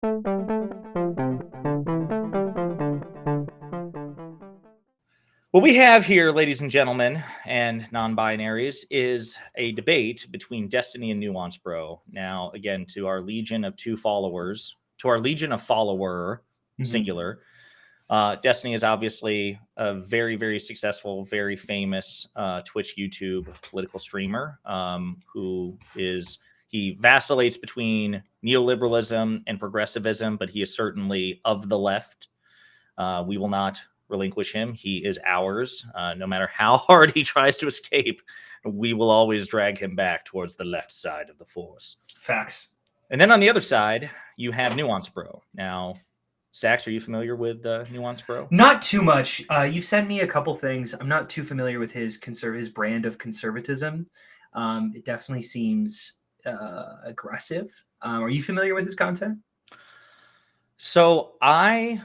What we have here, ladies and gentlemen, and non-binaries, is a debate between Destiny and Nuance Bro. Now, again, to our legion of follower, singular, Destiny is obviously a very, very successful, very famous Twitch, YouTube political streamer he vacillates between neoliberalism and progressivism, but he is certainly of the left. We will not relinquish him. He is ours. No matter how hard he tries to escape, we will always drag him back towards the left side of the force. Facts. And then on the other side, you have Nuance Bro. Now, Stax, are you familiar with Nuance Bro? Not too much. You've sent me a couple things. I'm not too familiar with his brand of conservatism. It definitely seems aggressive. Are you familiar with his content? So I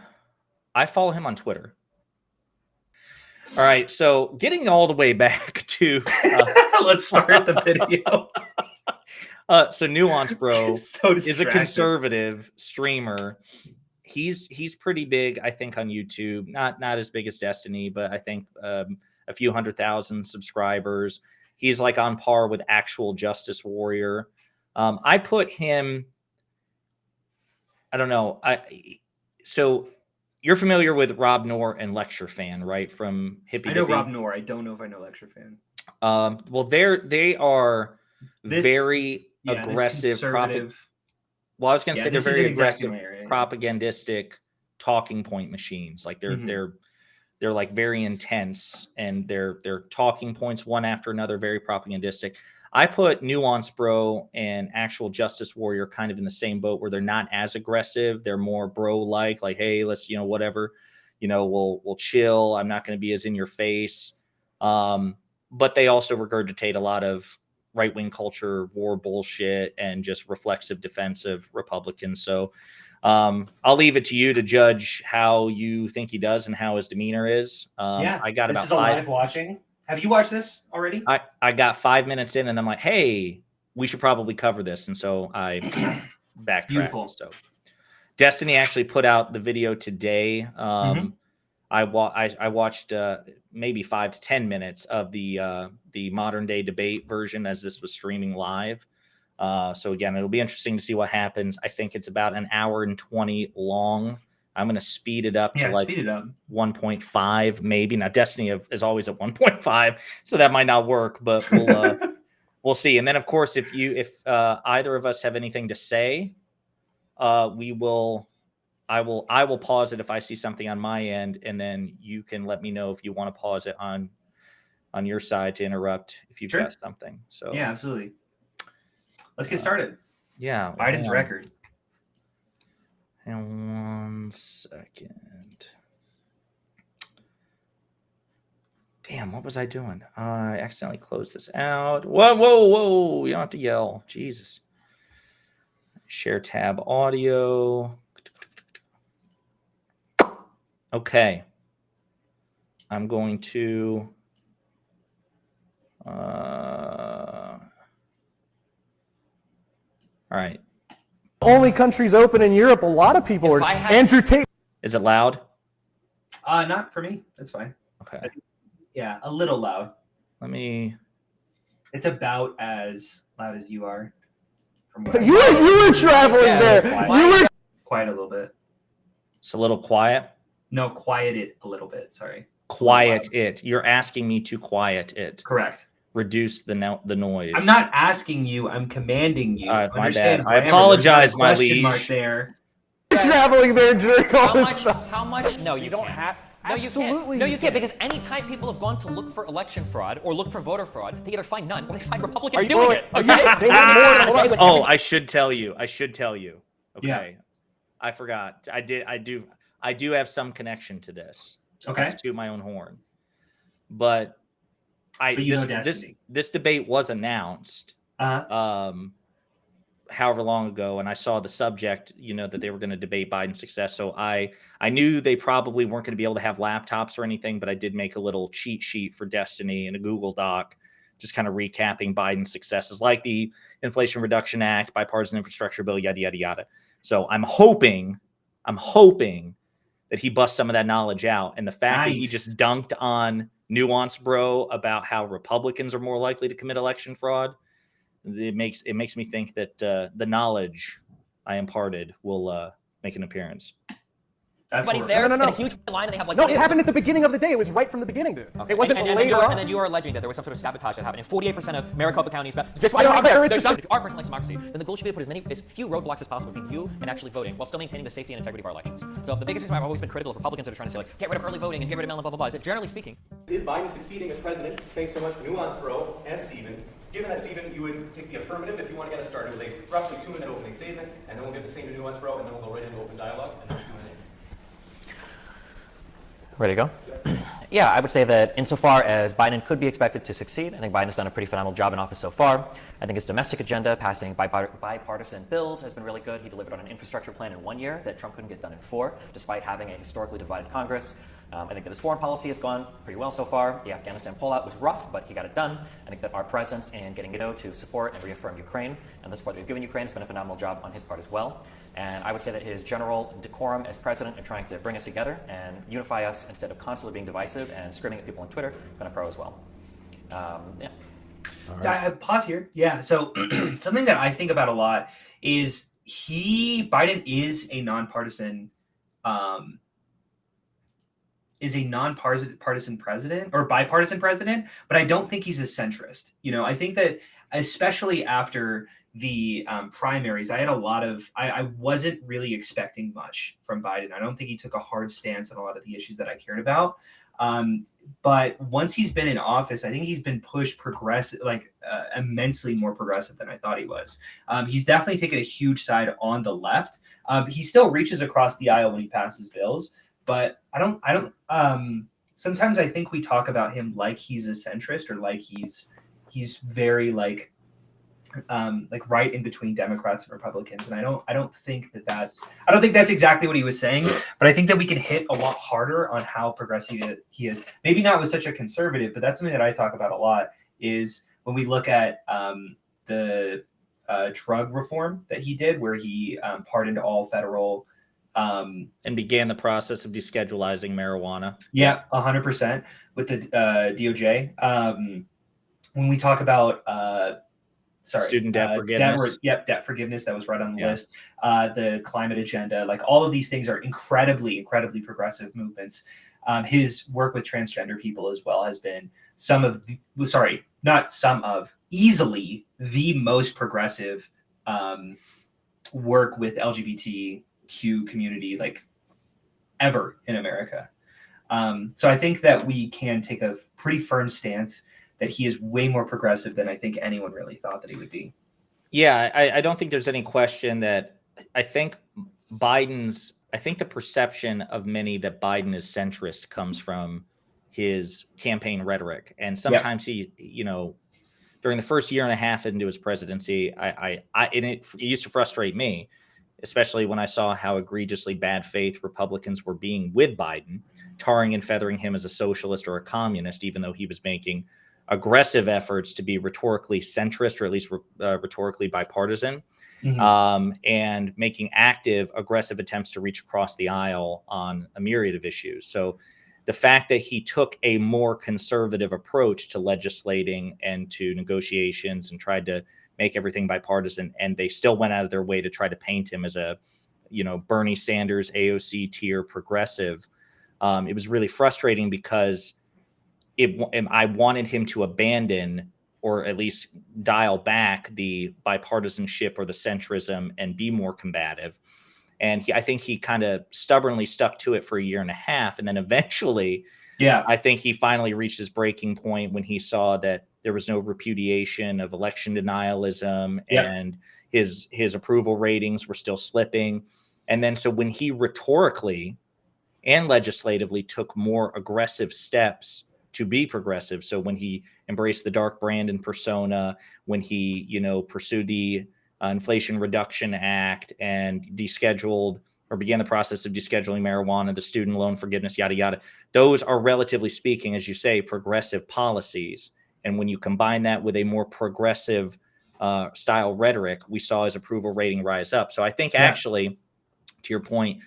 follow him on Twitter. All right, so getting all the way back to let's start the video. So Nuance Bro is a conservative streamer. He's pretty big, I think, on YouTube. Not as big as Destiny, but I think a few 100,000 subscribers. He's like on par with Actual Justice Warrior. I put him. I don't know. So you're familiar with Rob Noor and Lecture Fan, right? From Hippie. I know Rob Noor. I don't know if I know Lecture Fan. Well, they are very aggressive. Well, I was going to say they're very aggressive, propagandistic talking point machines. Like they're like very intense, and they're talking points one after another, very propagandistic. I put Nuance Bro and Actual Justice Warrior kind of in the same boat, where they're not as aggressive. They're more bro-like, like, hey, let's, whatever, we'll chill. I'm not going to be as in your face. But they also regurgitate a lot of right-wing culture, war bullshit, and just reflexive defense of Republicans. So I'll leave it to you to judge how you think he does and how his demeanor is. I got this about is a live watching. Have you watched this already? I got 5 minutes in, and I'm like, hey, we should probably cover this. And so I backtracked. Beautiful. So Destiny actually put out the video today. I watched maybe 5 to 10 minutes of the modern day debate version as this was streaming live. So again, it'll be interesting to see what happens. I think it's about an hour and 20 long. I'm going to speed it up to 1.5 maybe. Now Destiny is always at 1.5, so that might not work, but we'll see. And then of course, if either of us have anything to say, I will pause it if I see something on my end, and then you can let me know if you want to pause it on your side to interrupt if you've got something. So yeah, absolutely. Let's get started. Yeah. Biden's record. And 1 second. Damn, what was I doing? I accidentally closed this out. Whoa. You don't have to yell. Jesus. Share tab audio. Okay. I'm going to all right. Only countries open in Europe. A lot of people are. Andrew Tate. Is it loud? Not for me. That's fine. Okay. Yeah, a little loud. It's about as loud as you are. So you were traveling there. You were quiet a little bit. It's a little quiet. No, quiet it a little bit. Sorry. Quiet it. You're asking me to quiet it. Correct. Reduce the noise. I'm not asking you. I'm commanding you. My bad. I apologize, my liege. Mark there. Traveling there during all this stuff. How much? No, you don't have. No, you can't. No, you can't, because anytime people have gone to look for election fraud or look for voter fraud, they either find none or they find Republicans doing it. Okay? They have more. Oh, I should tell you. Okay. Yeah. I forgot. I do have some connection to this. Okay. That's to my own horn. But this debate was announced however long ago, and I saw the subject, that they were going to debate Biden's success. So I knew they probably weren't going to be able to have laptops or anything, but I did make a little cheat sheet for Destiny in a Google Doc, just kind of recapping Biden's successes, like the Inflation Reduction Act, bipartisan infrastructure bill, yada, yada, yada. So I'm hoping that he busts some of that knowledge out. And the fact that he just dunked on Nuance Bro about how Republicans are more likely to commit election fraud, it makes me think that the knowledge I imparted will make an appearance. Everybody's there in a huge line, and they have like... No, it happened at the beginning of the day. It was right from the beginning, dude. Okay. It wasn't later on. And then you are alleging that there was some sort of sabotage that happened in 48% of Maricopa counties. Just I don't care. If our person likes democracy, then the goal should be to put as few roadblocks as possible between you and actually voting, while still maintaining the safety and integrity of our elections. So the biggest reason why I've always been critical of Republicans that are trying to say, like, get rid of early voting and get rid of mail and blah, blah, blah, is that generally speaking... Is Biden succeeding as president? Thanks so much, Nuance Bro and Stephen. Given that, Stephen, you would take the affirmative if you want to get us started with a roughly 2-minute opening statement, and then we'll give the same to Nuance Bro, and then we'll go right into open dialogue, and then Q&A. Ready to go? Yeah, I would say that insofar as Biden could be expected to succeed, I think Biden has done a pretty phenomenal job in office so far. I think his domestic agenda, passing bipartisan bills, has been really good. He delivered on an infrastructure plan in 1 year that Trump couldn't get done in 4, despite having a historically divided Congress. I think that his foreign policy has gone pretty well so far. The Afghanistan pullout was rough, but he got it done. I think that our presence in getting NATO to support and reaffirm Ukraine and the support that we've given Ukraine has been a phenomenal job on his part as well. And I would say that his general decorum as president and trying to bring us together and unify us instead of constantly being divisive and screaming at people on Twitter has been a pro as well. Yeah. All right. Pause here. Yeah. So something that I think about a lot is Biden is a nonpartisan president or bipartisan president, but I don't think he's a centrist. I think that especially after the primaries, I wasn't really expecting much from Biden. I don't think he took a hard stance on a lot of the issues that I cared about. But once he's been in office, I think he's been pushed progressive, immensely more progressive than I thought he was. He's definitely taken a huge side on the left. He still reaches across the aisle when he passes bills, but I don't. Sometimes I think we talk about him like he's a centrist or like he's very like right in between Democrats and Republicans, and I don't think that's exactly what he was saying, but I think that we can hit a lot harder on how progressive he is. Maybe not with such a conservative, but that's something that I talk about a lot. Is when we look at the drug reform that he did, where he pardoned all federal. And began the process of deschedulizing marijuana. Yeah, 100% with the DOJ. When we talk about student debt forgiveness. Debt forgiveness, that was right on the list. The climate agenda, all of these things are incredibly, incredibly progressive movements. His work with transgender people as well has been easily the most progressive work with LGBTQ community ever in America. So I think that we can take a pretty firm stance that he is way more progressive than I think anyone really thought that he would be. Yeah, I don't think there's any question that I think the perception of many that Biden is centrist comes from his campaign rhetoric. And sometimes he, during the first year and a half into his presidency, it used to frustrate me, especially when I saw how egregiously bad faith Republicans were being with Biden, tarring and feathering him as a socialist or a communist, even though he was making aggressive efforts to be rhetorically centrist, or at least rhetorically bipartisan, and making active, aggressive attempts to reach across the aisle on a myriad of issues. So the fact that he took a more conservative approach to legislating and to negotiations and tried to make everything bipartisan, and they still went out of their way to try to paint him as a, Bernie Sanders, AOC tier progressive, it was really frustrating because I wanted him to abandon or at least dial back the bipartisanship or the centrism and be more combative. And I think he kind of stubbornly stuck to it for a year and a half. And then eventually, I think he finally reached his breaking point when he saw that there was no repudiation of election denialism and his approval ratings were still slipping. And then so when he rhetorically and legislatively took more aggressive steps to be progressive. So when he embraced the dark brand and persona, when he, pursued the Inflation Reduction Act and descheduled or began the process of descheduling marijuana, the student loan forgiveness, yada, yada. Those are, relatively speaking, as you say, progressive policies. And when you combine that with a more progressive style rhetoric, we saw his approval rating rise up. So I think actually, to your point,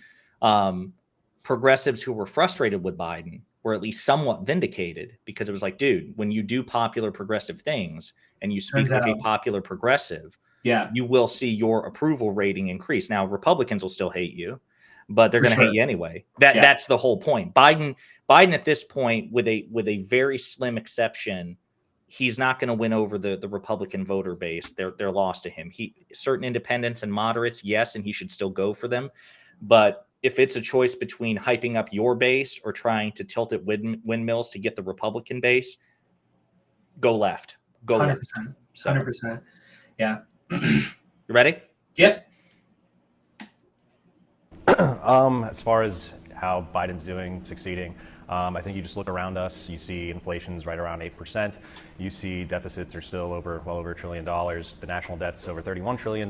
progressives who were frustrated with Biden were at least somewhat vindicated, because it was like, dude, when you do popular progressive things and you speak like a popular progressive, you will see your approval rating increase. Now, Republicans will still hate you, but they're going to hate you anyway. That's the whole point. Biden at this point, with a very slim exception, he's not going to win over the Republican voter base. They're lost to him. Certain independents and moderates, yes, and he should still go for them. But if it's a choice between hyping up your base or trying to tilt at windmills to get the Republican base, go left. Go 100%, left. 100%. Yeah. You ready? Yep. As far as how Biden's doing, succeeding, I think you just look around us, you see inflation's right around 8%. You see deficits are still well over $1 trillion. The national debt's over $31 trillion.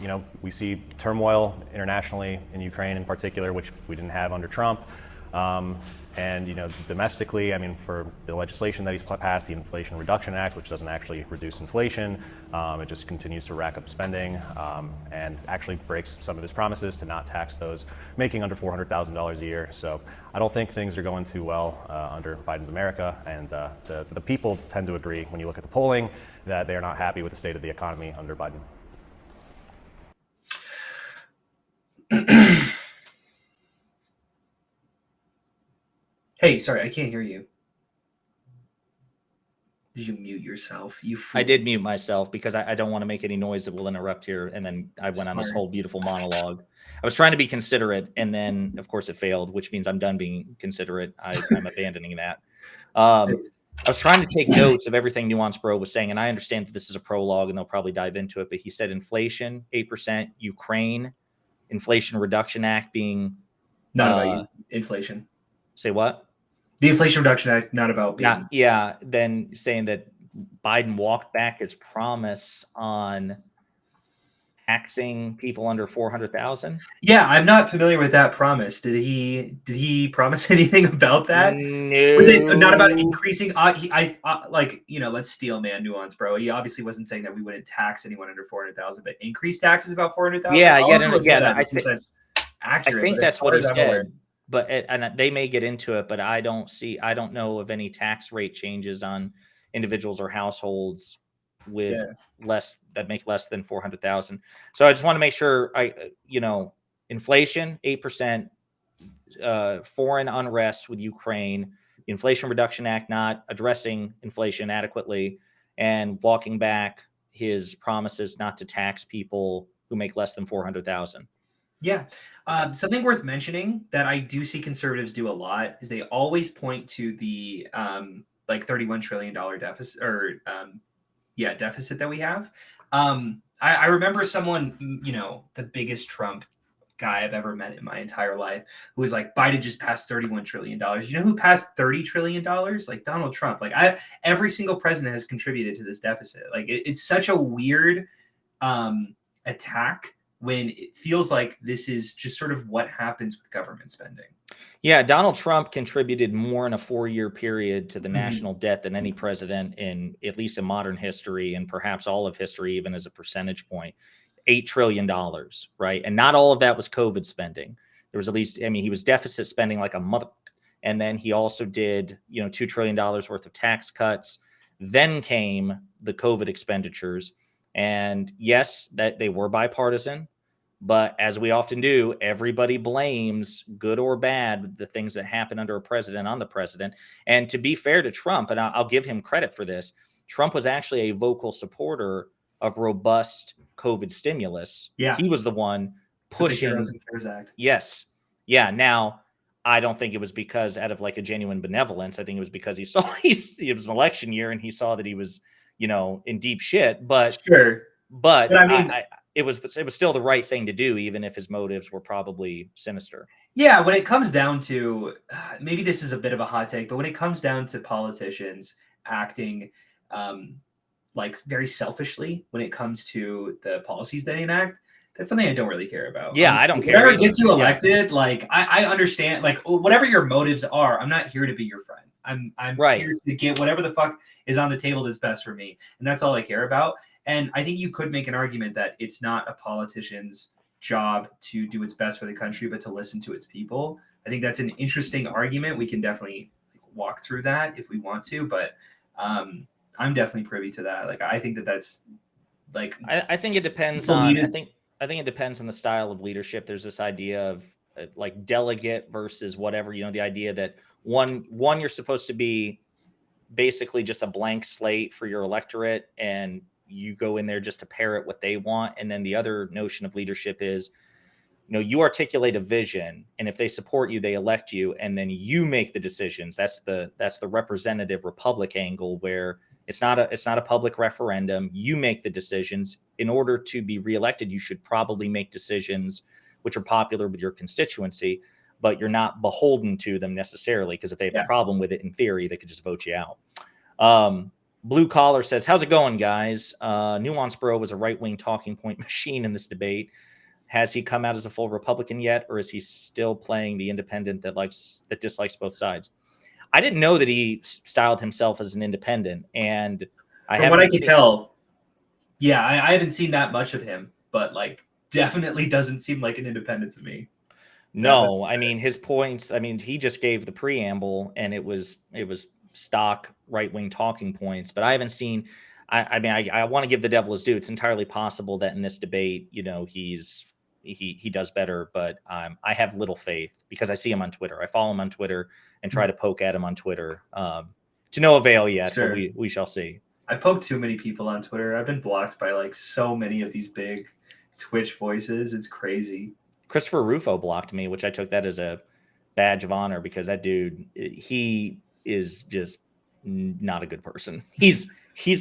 You know, we see turmoil internationally in Ukraine in particular, which we didn't have under Trump. And, you know, domestically, I mean, for the legislation that he's passed, the Inflation Reduction Act, which doesn't actually reduce inflation, it just continues to rack up spending, and actually breaks some of his promises to not tax those making under $400,000 a year. So I don't think things are going too well under Biden's America, and the people tend to agree, when you look at the polling, that they're not happy with the state of the economy under Biden. Hey, sorry, I can't hear you. Did you mute yourself? I did mute myself because I don't want to make any noise that will interrupt here. And then I went on this whole beautiful monologue. I was trying to be considerate, and then, of course, it failed, which means I'm done being considerate. I'm abandoning that. I was trying to take notes of everything Nuance Bro was saying, and I understand that this is a prologue, and they'll probably dive into it. But he said inflation, 8%, Ukraine, Inflation Reduction Act being... Not about inflation. Say what? The Inflation Reduction Act, not about being... Then saying that Biden walked back his promise on taxing people under 400,000. Yeah, I'm not familiar with that promise. Did he promise anything about that? No. Was it not about increasing? Like, you know, let's steel man Nuance, bro. He obviously wasn't saying that we wouldn't tax anyone under 400,000, but increase taxes about 400,000. That's accurate. I think that's what he said. But and they may get into it, but I don't know of any tax rate changes on individuals or households with that make less than 400,000. So I just want to make sure inflation 8%, foreign unrest with Ukraine, the Inflation Reduction Act not addressing inflation adequately, and walking back his promises not to tax people who make less than 400,000. Yeah. Something worth mentioning that I do see conservatives do a lot is they always point to the $31 trillion deficit deficit that we have. I remember someone, you know, the biggest Trump guy I've ever met in my entire life, who was like, Biden just passed $31 trillion. You know who passed $30 trillion? Like Donald Trump. Like every single president has contributed to this deficit. Like it's such a weird attack when it feels like this is just sort of what happens with government spending. Yeah, Donald Trump contributed more in a 4-year period to the national debt than any president in at least in modern history, and perhaps all of history, even as a percentage point. $8 trillion, right? And not all of that was COVID spending. There was at least, he was deficit spending like a mother. And then he also did, $2 trillion worth of tax cuts. Then came the COVID expenditures. And yes, that they were bipartisan. But as we often do, everybody blames, good or bad, the things that happen under a president on the president. And to be fair to Trump, and I'll give him credit for this, Trump was actually a vocal supporter of robust COVID stimulus. Yeah. He was the one pushing. The CARES Act. Yes. Yeah. Now, I don't think it was because out of like a genuine benevolence. I think it was because he saw it was an election year and he saw that he was, in deep shit. But sure. But I mean, it was still the right thing to do, even if his motives were probably sinister. Yeah, when it comes down to, maybe this is a bit of a hot take, but when it comes down to politicians acting like very selfishly when it comes to the policies they enact, That's something I don't really care about. Yeah, Honestly, I don't care. Whatever gets you elected, like I understand, like whatever your motives are, I'm not here to be your friend. I'm here to get whatever the fuck is on the table that's best for me, and that's all I care about. And I think you could make an argument that it's not a politician's job to do its best for the country, but to listen to its people. I think that's an interesting argument. We can definitely walk through that if we want to, but I'm definitely privy to that. Like I think that's like I think it depends on I think it depends on the style of leadership. There's this idea of like delegate versus whatever, the idea that one you're supposed to be basically just a blank slate for your electorate and you go in there just to parrot what they want. And then the other notion of leadership is, you articulate a vision, and if they support you, they elect you, and then you make the decisions. That's the representative republic angle, where it's not a public referendum. You make the decisions. In order to be reelected, you should probably make decisions which are popular with your constituency, but you're not beholden to them necessarily, because if they have a problem with it, in theory, they could just vote you out. Blue Collar says, how's it going, guys? Nuance Bro was a right-wing talking point machine in this debate. Has he come out as a full Republican yet, or is he still playing the independent that dislikes both sides? I didn't know that he styled himself as an independent, and from what I can tell, I haven't seen that much of him, but like definitely doesn't seem like an independent to me. No, I mean his points. I mean, he just gave the preamble, and it was stock right-wing talking points, but I haven't seen. I want to give the devil his due. It's entirely possible that in this debate, he does better, but I have little faith because I see him on Twitter. I follow him on Twitter and try to poke at him on Twitter. To no avail yet, but we shall see. I poke too many people on Twitter. I've been blocked by like so many of these big Twitch voices. It's crazy. Christopher Rufo blocked me, which I took that as a badge of honor because that dude, he is just not a good person. He's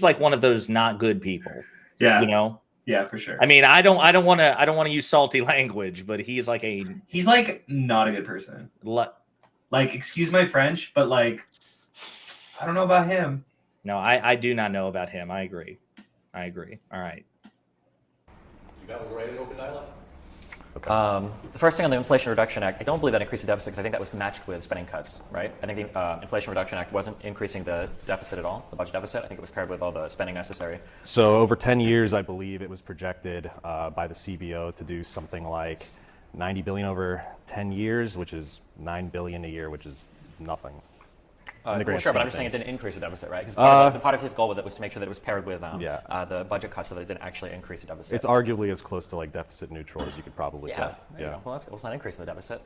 like one of those not good people. Yeah. Yeah, for sure. I mean, I don't want to use salty language, but he's like not a good person. Like, excuse my French, but like, I don't know about him. No, I do not know about him. I agree. All right. You got one ready to open dialogue? Okay. The first thing on the Inflation Reduction Act, I don't believe that increased the deficit because I think that was matched with spending cuts, right? I think the Inflation Reduction Act wasn't increasing the deficit at all, the budget deficit. I think it was paired with all the spending necessary. So over 10 years, I believe it was projected by the CBO to do something like 90 billion over 10 years, which is 9 billion a year, which is nothing. Sure, but I'm just saying it didn't increase the deficit, right? Because part of his goal with it was to make sure that it was paired with the budget cuts so that it didn't actually increase the deficit. It's arguably as close to like deficit neutral as you could probably get. Yeah. Well, that's cool. It's not increasing the deficit.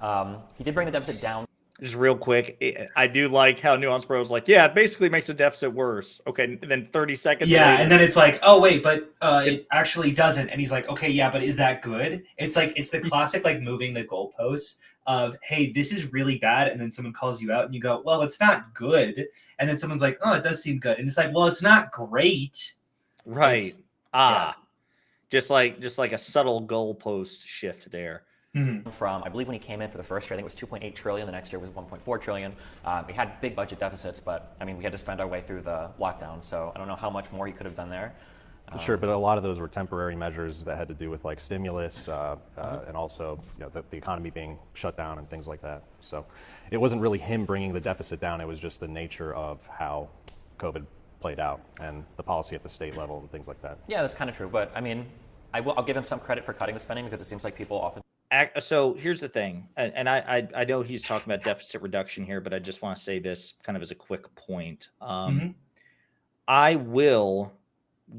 He did bring the deficit down. Just real quick, I do like how Nuance Bro is like, it basically makes the deficit worse. Okay, and then 30 seconds later, and then it's like, oh wait, but it actually doesn't. And he's like, okay, but is that good? It's like it's the classic like moving the goalposts of, hey, this is really bad, and then someone calls you out, and you go, well, it's not good, and then someone's like, oh, it does seem good, and it's like, well, it's not great, right? Just like a subtle goalpost shift there. From, I believe when he came in for the first year, I think it was 2.8 trillion. The next year was 1.4 trillion. We had big budget deficits, but I mean, we had to spend our way through the lockdown. So I don't know how much more he could have done there. Sure, but a lot of those were temporary measures that had to do with like stimulus and also the economy being shut down and things like that. So it wasn't really him bringing the deficit down. It was just the nature of how COVID played out and the policy at the state level and things like that. Yeah, that's kind of true. But I mean, I'll give him some credit for cutting the spending because it seems like people often. So here's the thing, and I know he's talking about deficit reduction here, but I just want to say this kind of as a quick point. I will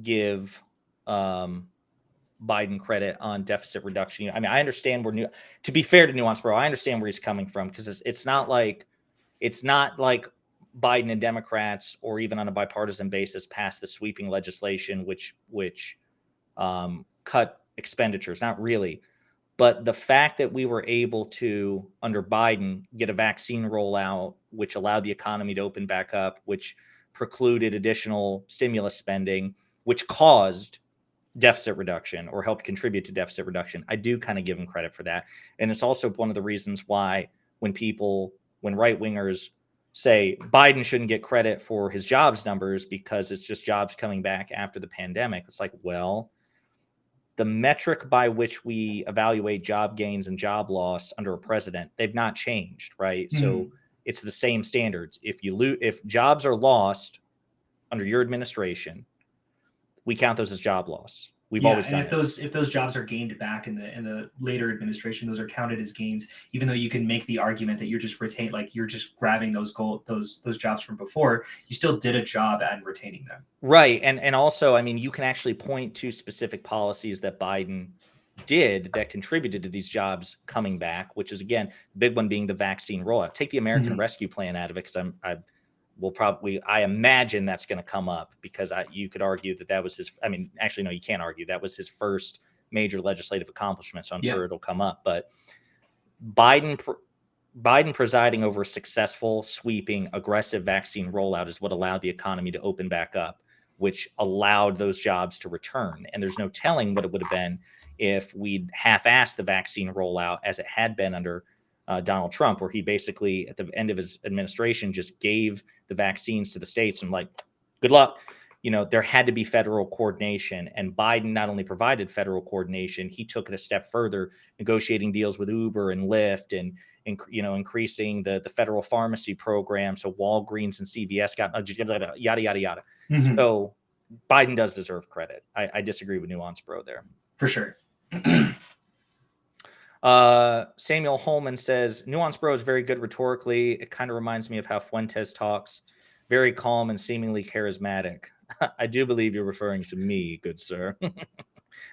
give Biden credit on deficit reduction. I mean, I understand to be fair to Nuance Bro, I understand where he's coming from because it's not like Biden and Democrats or even on a bipartisan basis passed the sweeping legislation which cut expenditures. Not really. But the fact that we were able to, under Biden, get a vaccine rollout, which allowed the economy to open back up, which precluded additional stimulus spending, which caused deficit reduction or helped contribute to deficit reduction, I do kind of give him credit for that. And it's also one of the reasons why when right-wingers say Biden shouldn't get credit for his jobs numbers because it's just jobs coming back after the pandemic, it's like, well, the metric by which we evaluate job gains and job loss under a president, they've not changed, right? So it's the same standards. If jobs are lost under your administration, we count those as job loss. We've always done it. If those jobs are gained back in the later administration, those are counted as gains, even though you can make the argument that you're just you're just grabbing those jobs from before. You still did a job and retaining them. Right. And also, I mean, you can actually point to specific policies that Biden did that contributed to these jobs coming back, which is, again, the big one being the vaccine rollout. Take the American Rescue Plan out of it, because I imagine that's going to come up, because you could argue that was his. I mean, actually, no, you can't argue that was his first major legislative accomplishment. So I'm sure it'll come up. But Biden presiding over a successful, sweeping, aggressive vaccine rollout is what allowed the economy to open back up, which allowed those jobs to return. And there's no telling what it would have been if we'd half-assed the vaccine rollout as it had been under Donald Trump, where he basically at the end of his administration just gave the vaccines to the states and like, good luck. There had to be federal coordination, and Biden not only provided federal coordination, he took it a step further, negotiating deals with Uber and Lyft and increasing the federal pharmacy program. So Walgreens and CVS got yada, yada, yada. So Biden does deserve credit. I disagree with Nuance Bro there. For sure. Samuel Holman says, Nuance Bro is very good rhetorically. It kind of reminds me of how Fuentes talks. Very calm and seemingly charismatic. I do believe you're referring to me, good sir.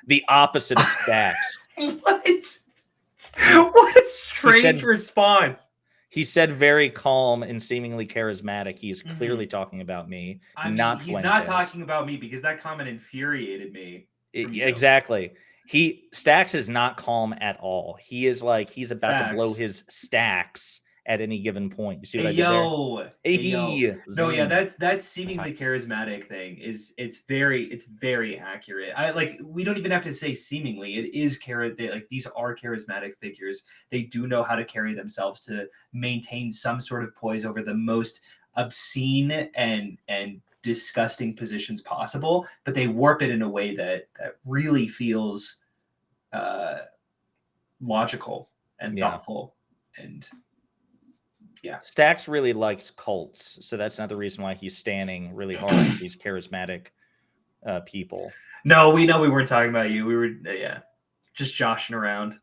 The opposite of Stacks. What? What a strange response. He said very calm and seemingly charismatic. He is clearly talking about me, he's Fuentes. not talking about me, because that comment infuriated me. Exactly. Stacks is not calm at all. He is like, he's about to blow his stacks at any given point. You see what I did there? No, yeah, that's seemingly charismatic thing it's very accurate. We don't even have to say seemingly. It is these are charismatic figures. They do know how to carry themselves to maintain some sort of poise over the most obscene and disgusting positions possible, but they warp it in a way that really feels logical and thoughtful. And Stacks really likes cults, so that's another reason why he's standing really hard with these charismatic people. No, we know we weren't talking about you. We were just joshing around.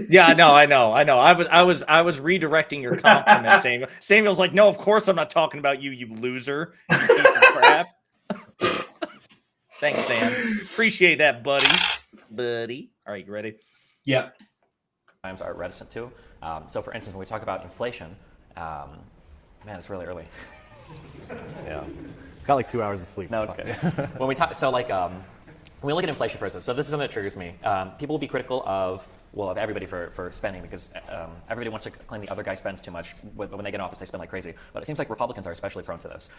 Yeah, no, I know. I was redirecting your compliment, Samuel. Samuel's like, no, of course I'm not talking about you, you loser. You piece of crap. Thanks, Sam. Appreciate that, buddy. All right, you ready? Yeah. Times are reticent to. So, for instance, when we talk about inflation, man, it's really early. Yeah. Got like 2 hours of sleep. No, it's good. When we talk, when we look at inflation, for instance, so this is something that triggers me. People will be critical of everybody for spending, because everybody wants to claim the other guy spends too much. When they get in office, they spend like crazy. But it seems like Republicans are especially prone to this.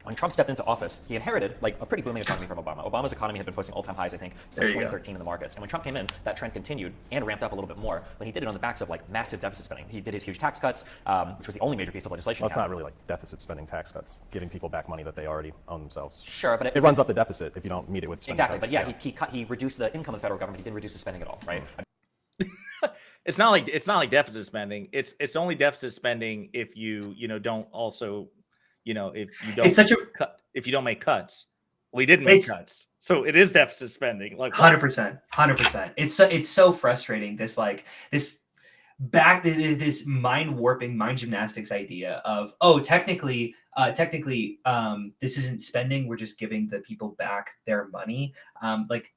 When Trump stepped into office, he inherited a pretty booming economy from Obama. Obama's economy had been posting all-time highs, I think, since 2013 in the markets. And when Trump came in, that trend continued and ramped up a little bit more. But he did it on the backs of massive deficit spending. He did his huge tax cuts, which was the only major piece of legislation. Well, it's not really deficit spending tax cuts, giving people back money that they already own themselves. Sure, but it runs up the deficit if you don't meet it with spending cuts. But he reduced the income of the federal government. He didn't reduce the spending at all, right? It's not like deficit spending. It's only deficit spending if you don't also. If you don't make cuts. Well, he didn't make cuts, so it is deficit spending. 100%. It's so frustrating. This mind warping, mind gymnastics idea of technically this isn't spending. We're just giving the people back their money.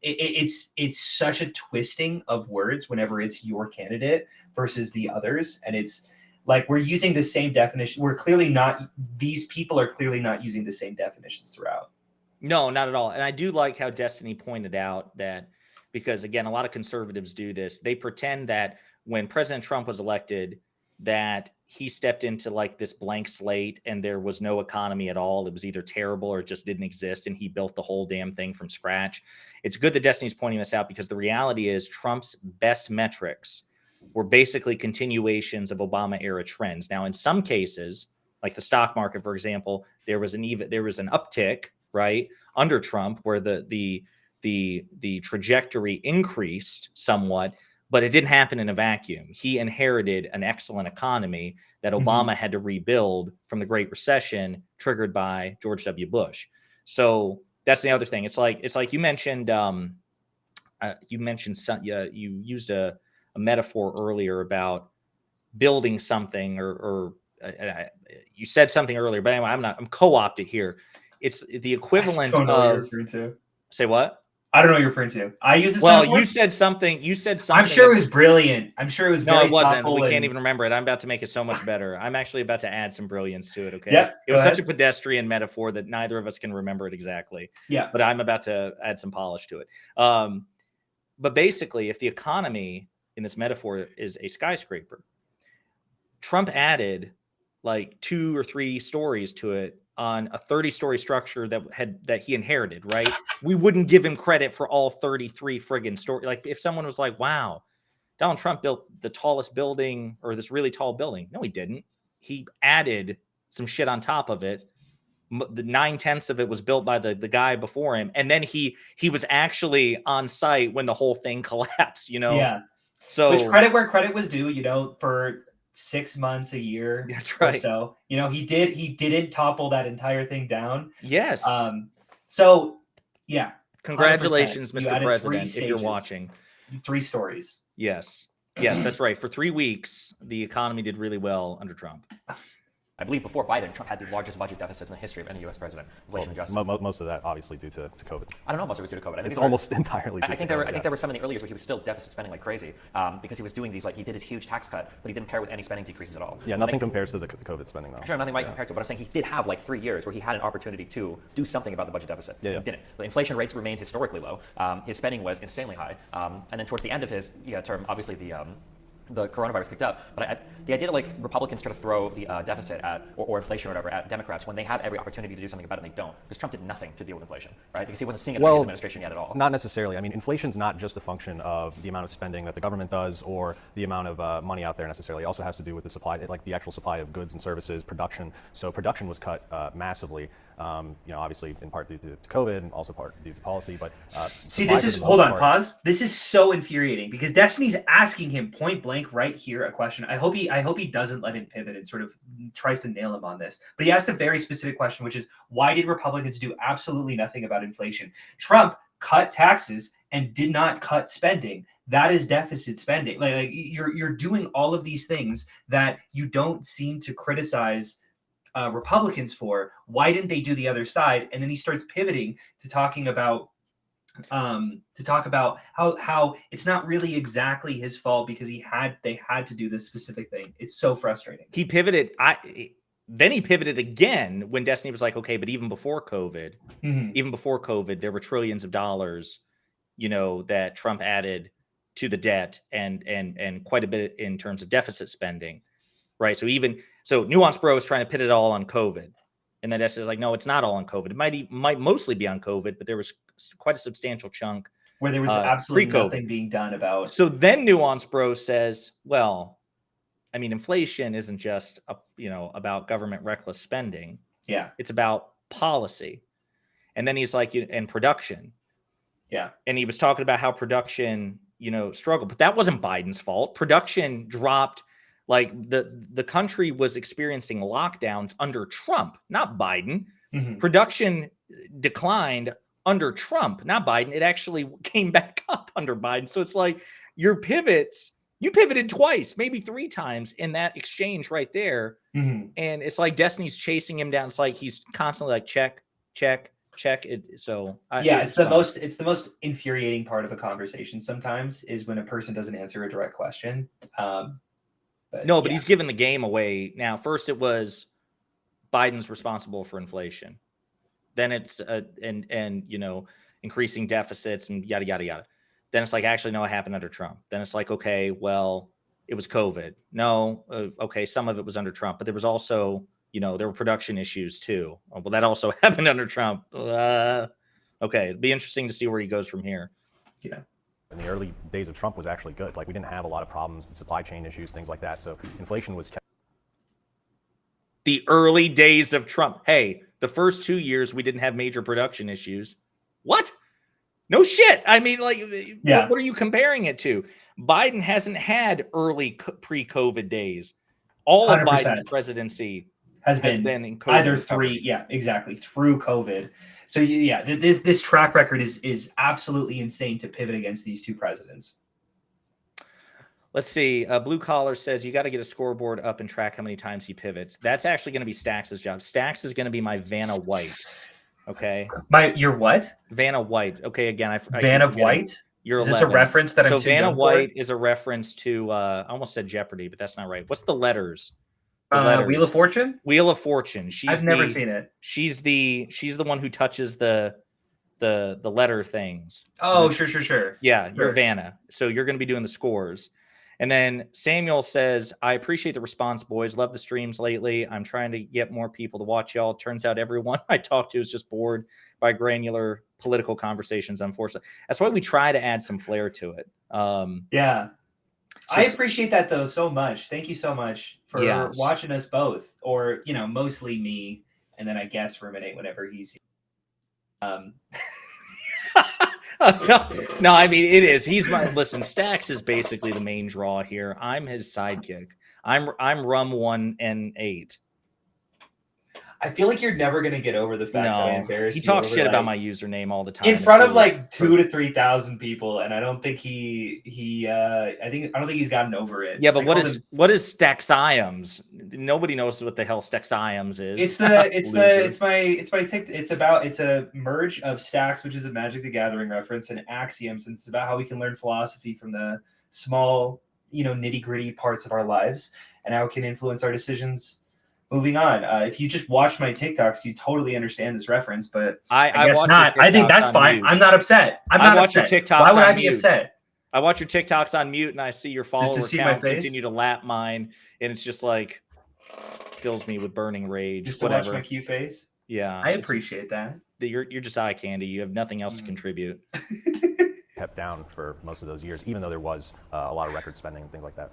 It's such a twisting of words whenever it's your candidate versus the others, and it's. We're using the same definition. These people are clearly not using the same definitions throughout. No, not at all. And I do like how Destiny pointed out that, because again, a lot of conservatives do this. They pretend that when President Trump was elected, that he stepped into this blank slate and there was no economy at all. It was either terrible or it just didn't exist. And he built the whole damn thing from scratch. It's good that Destiny's pointing this out, because the reality is Trump's best metrics were basically continuations of Obama era trends. Now, in some cases, like the stock market, for example, there was an uptick, right, under Trump, where the the trajectory increased somewhat, but it didn't happen in a vacuum. He inherited an excellent economy that Obama had to rebuild from the Great Recession, triggered by George W. Bush. So that's the other thing. It's like you mentioned. You used a metaphor earlier about building something, or you said something earlier. But anyway, I'm co-opted here. It's the equivalent I don't know of. what you're referring to. Say what? I don't know what you're referring to. I use this. Well, metaphor? you said something. I'm sure it was brilliant. I'm sure it was. No, very it wasn't. thoughtful We and... can't even remember it. I'm about to make it so much better. I'm actually about to add some brilliance to it. Okay. Yep, it was such a pedestrian metaphor that neither of us can remember it exactly. Yeah. But I'm about to add some polish to it. But basically, if the economy in this metaphor is a skyscraper, Trump added like 2 or 3 stories to it on a 30-story structure that he inherited, right? We wouldn't give him credit for all 33 friggin' stories. Like if someone was like, wow, Donald Trump built the tallest building or this really tall building. No, he didn't. He added some shit on top of it. The 9/10 of it was built by the guy before him. And then he was actually on site when the whole thing collapsed, you know? Yeah. So which credit where credit was due, you know, for 6 months, a year. That's right. Or so, you know, he didn't topple that entire thing down. Yes. So yeah. Congratulations, 100%. Mr. President, if you're watching. 3 stories. Yes. Yes, that's right. For 3 weeks, the economy did really well under Trump. I believe before Biden, Trump had the largest budget deficits in the history of any U.S. president. Inflation adjusted. Most of that obviously due to COVID. I don't know most of it was due to COVID. I think it's almost entirely. I think there were some in the early years where he was still deficit spending like crazy because he was doing these, like he did his huge tax cut, but he didn't pair with any spending decreases at all. Yeah, nothing compares to the COVID spending though. Sure, nothing might compare to it, but I'm saying he did have like 3 years where he had an opportunity to do something about the budget deficit. He didn't. The inflation rates remained historically low. His spending was insanely high, and then towards the end of his term, obviously the coronavirus picked up, but the idea that like Republicans try to throw the deficit at or inflation or whatever at Democrats when they have every opportunity to do something about it and they don't, because Trump did nothing to deal with inflation, right? Because he wasn't seeing it in his administration yet at all. Not necessarily. I mean, inflation's not just a function of the amount of spending that the government does or the amount of money out there necessarily. It also has to do with the supply, like the actual supply of goods and services, production. So production was cut massively. Obviously in part due to COVID and also part due to policy. But see, this is pause. This is so infuriating because Destiny's asking him point blank right here a question. I hope he doesn't let him pivot and sort of tries to nail him on this. But he asked a very specific question, which is why did Republicans do absolutely nothing about inflation? Trump cut taxes and did not cut spending. That is deficit spending. Like you're doing all of these things that you don't seem to criticize Republicans for. Why didn't they do the other side? And then he starts pivoting to talking about how it's not really exactly his fault because they had to do this specific thing. It's so frustrating. He pivoted. Then he pivoted again when Destiny was like, okay, but even before COVID, there were trillions of dollars, that Trump added to the debt and quite a bit in terms of deficit spending. Right. So Nuance Bro is trying to pit it all on COVID. And then Destiny's like, no, it's not all on COVID. It might mostly be on COVID, but there was quite a substantial chunk where there was absolutely nothing being done about. So then Nuance Bro says, well, I mean, inflation isn't just about government reckless spending. Yeah. It's about policy. And then he's like, and production. Yeah. And he was talking about how production, struggled, but that wasn't Biden's fault. Production dropped. Like the country was experiencing lockdowns under Trump, not Biden. Production declined under Trump, not Biden. It actually came back up under Biden. So it's like you pivoted twice, maybe 3 times in that exchange right there. And it's like Destiny's chasing him down. It's like he's constantly like check. It's the most infuriating part of a conversation sometimes is when a person doesn't answer a direct question. But he's given the game away now. First, it was Biden's responsible for inflation. Then it's increasing deficits and yada yada yada. Then it's like actually no, it happened under Trump. Then it's like okay, well, it was COVID. No, okay, some of it was under Trump, but there was also there were production issues too. Well, that also happened under Trump. Okay, it'd be interesting to see where he goes from here. Yeah. In the early days of Trump was actually good. Like we didn't have a lot of problems, supply chain issues, things like that. So inflation was the early days of Trump. Hey, the first 2 years we didn't have major production issues. What? No shit. I mean, like, Yeah. what are you comparing it to? Biden hasn't had early pre-COVID days. All of 100%. Biden's presidency has been in COVID either recovery. exactly, through COVID. So yeah, this track record is absolutely insane to pivot against these two presidents. Let's see. Blue Collar says you got to get a scoreboard up and track how many times he pivots. That's actually going to be Stax's job. Stax is going to be my Vanna White. Okay. Your what? Vanna White. Okay. Again, Vanna White. You're is 11. This a reference that I'm so Vanna White is a reference to I almost said Jeopardy, but that's not right. What's the letters? Wheel of Fortune. Wheel of Fortune. I've never seen it. She's the one who touches the letter things. Oh, sure. Yeah, you're Vanna. So you're going to be doing the scores. And then Samuel says, I appreciate the response, boys. Love the streams lately. I'm trying to get more people to watch y'all. Turns out everyone I talk to is just bored by granular political conversations, unfortunately. That's why we try to add some flair to it. Yeah. I appreciate that, though, so much. Thank you so much for watching us both, or, mostly me, and then I guess Ruminate whenever he's No, I mean, it is. Listen, Stax is basically the main draw here. I'm his sidekick. I'm Rum 1 and 8. I feel like you're never going to get over the fact that I embarrassed you. He talks shit about my username all the time. In front of like 2,000 to 3,000 people, and I don't think I don't think he's gotten over it. Yeah, but what is Staxioms? Nobody knows what the hell Staxioms is. It's a merge of Stax, which is a Magic the Gathering reference, and Axioms, and it's about how we can learn philosophy from the small, nitty-gritty parts of our lives and how it can influence our decisions. Moving on. If you just watch my TikToks, you totally understand this reference, but I guess not. I think that's fine. Mute. I'm not upset. I watch your TikToks. Why would I be upset? I watch your TikToks on mute, and I see your follower count continue to lap mine, and it's just like fills me with burning rage. Just to watch my cute face. Yeah, I appreciate that. You're just eye candy. You have nothing else to contribute. Kept down for most of those years, even though there was a lot of record spending and things like that.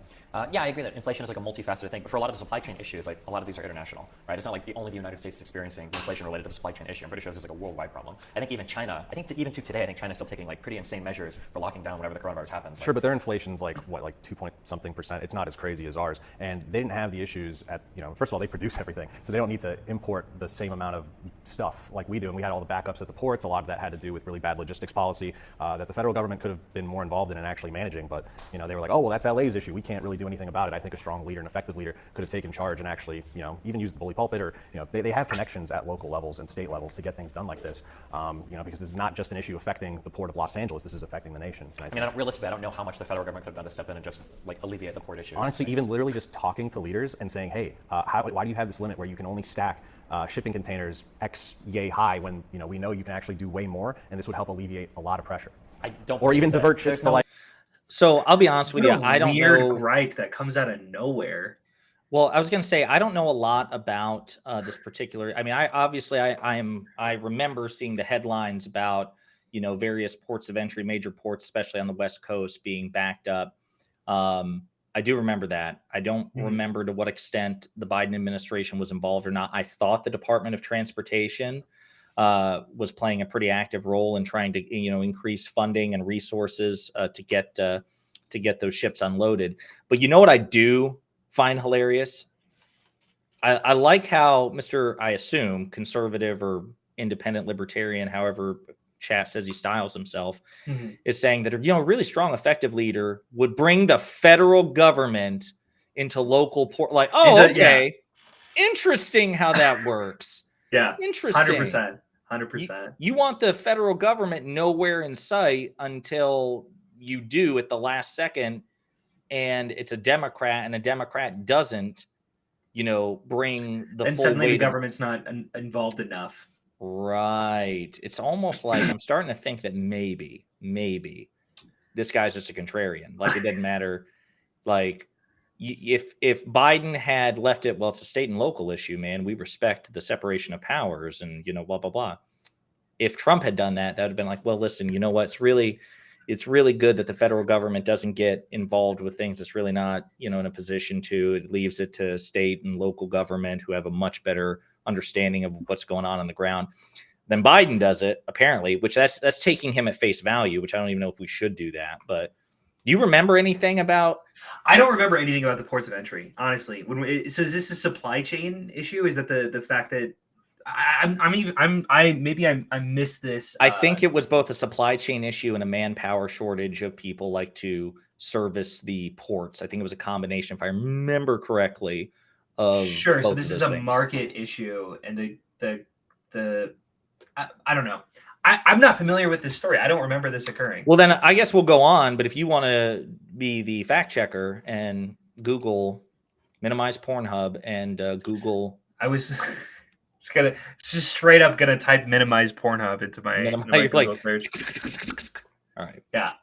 Yeah, I agree that inflation is like a multifaceted thing, but for a lot of the supply chain issues, like a lot of these are international, right? It's not like only the United States is experiencing inflation related to the supply chain issue. I'm pretty sure this is like a worldwide problem. I think even China, even to today, I think China's still taking like pretty insane measures for locking down whenever the coronavirus happens. Sure, but their inflation's like 2-point-something%. It's not as crazy as ours, and they didn't have the issues at first of all, they produce everything, so they don't need to import the same amount of stuff like we do, and we had all the backups at the ports. A lot of that had to do with really bad logistics policy that the federal government could have been more involved in and actually managing, but they were like, oh well, that's LA's issue. We can't really do anything about it. I think a strong leader, an effective leader, could have taken charge and actually, even used the bully pulpit, or they have connections at local levels and state levels to get things done like this. Because this is not just an issue affecting the port of Los Angeles. This is affecting the nation. Realistically, I don't know how much the federal government could have done to step in and just like alleviate the port issues. Honestly, even literally just talking to leaders and saying, hey, why do you have this limit where you can only stack shipping containers X yay high when we know you can actually do way more, and this would help alleviate a lot of pressure. Or even divert ships to like. So I'll be honest with you. I don't know. Weird gripe that comes out of nowhere. Well, I was going to say I don't know a lot about this particular. I mean, I remember seeing the headlines about various ports of entry, major ports, especially on the West Coast, being backed up. I do remember that. I don't remember to what extent the Biden administration was involved or not. I thought the Department of Transportation was playing a pretty active role in trying to increase funding and resources to get those ships unloaded. But you know what I do find hilarious? I like how Mr. I assume conservative or independent libertarian, however chat says he styles himself, is saying that a really strong, effective leader would bring the federal government into local port. Like, interesting how that works. Yeah, interesting. 100%. You want the federal government nowhere in sight until you do at the last second, and it's a Democrat, and a Democrat doesn't, bring the and full suddenly weight the government's not involved enough. Right. It's almost like I'm starting to think that maybe this guy's just a contrarian. Like, it doesn't matter. Like, if Biden had left it, well, it's a state and local issue, man. We respect the separation of powers and, blah, blah, blah. If Trump had done that, that would have been like, well, listen, you know what? It's really good that the federal government doesn't get involved with things it's really not, in a position to. It leaves it to state and local government who have a much better understanding of what's going on the ground. Then Biden does it, apparently, which that's taking him at face value, which I don't even know if we should do that. But do you remember anything about? I don't remember anything about the ports of entry, honestly. So is this a supply chain issue? Is that the fact that I missed this? I think it was both a supply chain issue and a manpower shortage of people like to service the ports. I think it was a combination, if I remember correctly. Of sure. So both this of is those a things. market issue, and I don't know. I'm not familiar with this story. I don't remember this occurring. Well, then I guess we'll go on. But if you want to be the fact checker and Google minimize Pornhub and Google, I was just straight up gonna type minimize Pornhub into my Google search. All right. Yeah.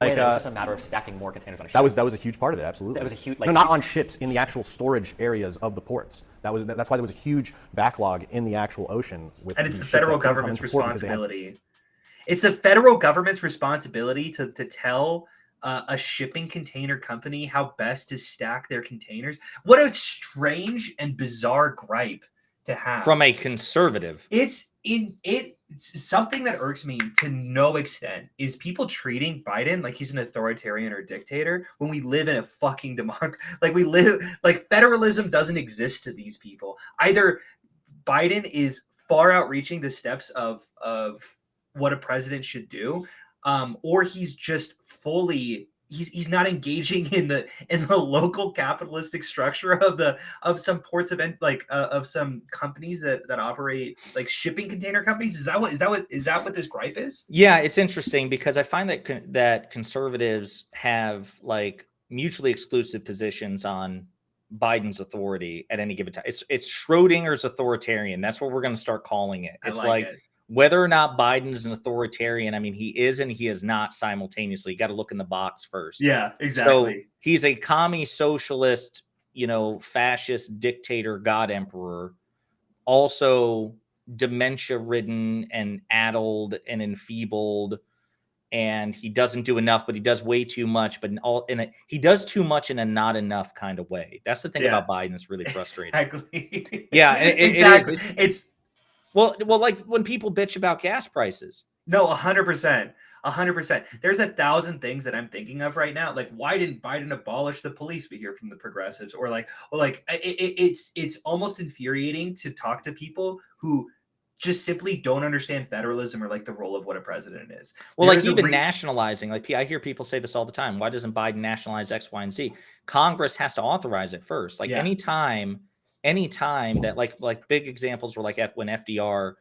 Like, it was just a matter of stacking more containers on a ship. That was a huge part of it. Absolutely. That was a huge. No, not on ships, in the actual storage areas of the ports. That's why there was a huge backlog in the actual ocean. And it's the federal government's responsibility. It's the federal government's responsibility to tell a shipping container company how best to stack their containers. What a strange and bizarre gripe to have from a conservative. It's something that irks me to no extent is people treating Biden like he's an authoritarian or dictator when we live in a fucking democracy. Like federalism doesn't exist to these people. Either Biden is far outreaching the steps of what a president should do, or he's just fully he's not engaging in the local capitalistic structure of some ports of some companies that operate like shipping container companies. Is that what this gripe is? Yeah, it's interesting because I find that conservatives have like mutually exclusive positions on Biden's authority at any given time. It's Schrodinger's authoritarian. That's what we're going to start calling it. It's like whether or not Biden's an authoritarian, I mean, he is and he is not simultaneously. You got to look in the box first. Yeah, exactly. So he's a commie socialist, fascist dictator, god emperor, also dementia-ridden and addled and enfeebled, and he doesn't do enough, but he does way too much. But he does too much in a not enough kind of way. That's the thing about Biden that's really frustrating. Exactly. Yeah, exactly. It's well, like when people bitch about gas prices. No, 100%. 100%. There's 1,000 things that I'm thinking of right now. Like, why didn't Biden abolish the police? We hear from the progressives, or it's almost infuriating to talk to people who just simply don't understand federalism or like the role of what a president is. Well, like even nationalizing, like I hear people say this all the time. Why doesn't Biden nationalize X, Y, and Z? Congress has to authorize it first. Like anytime that like big examples were like when FDR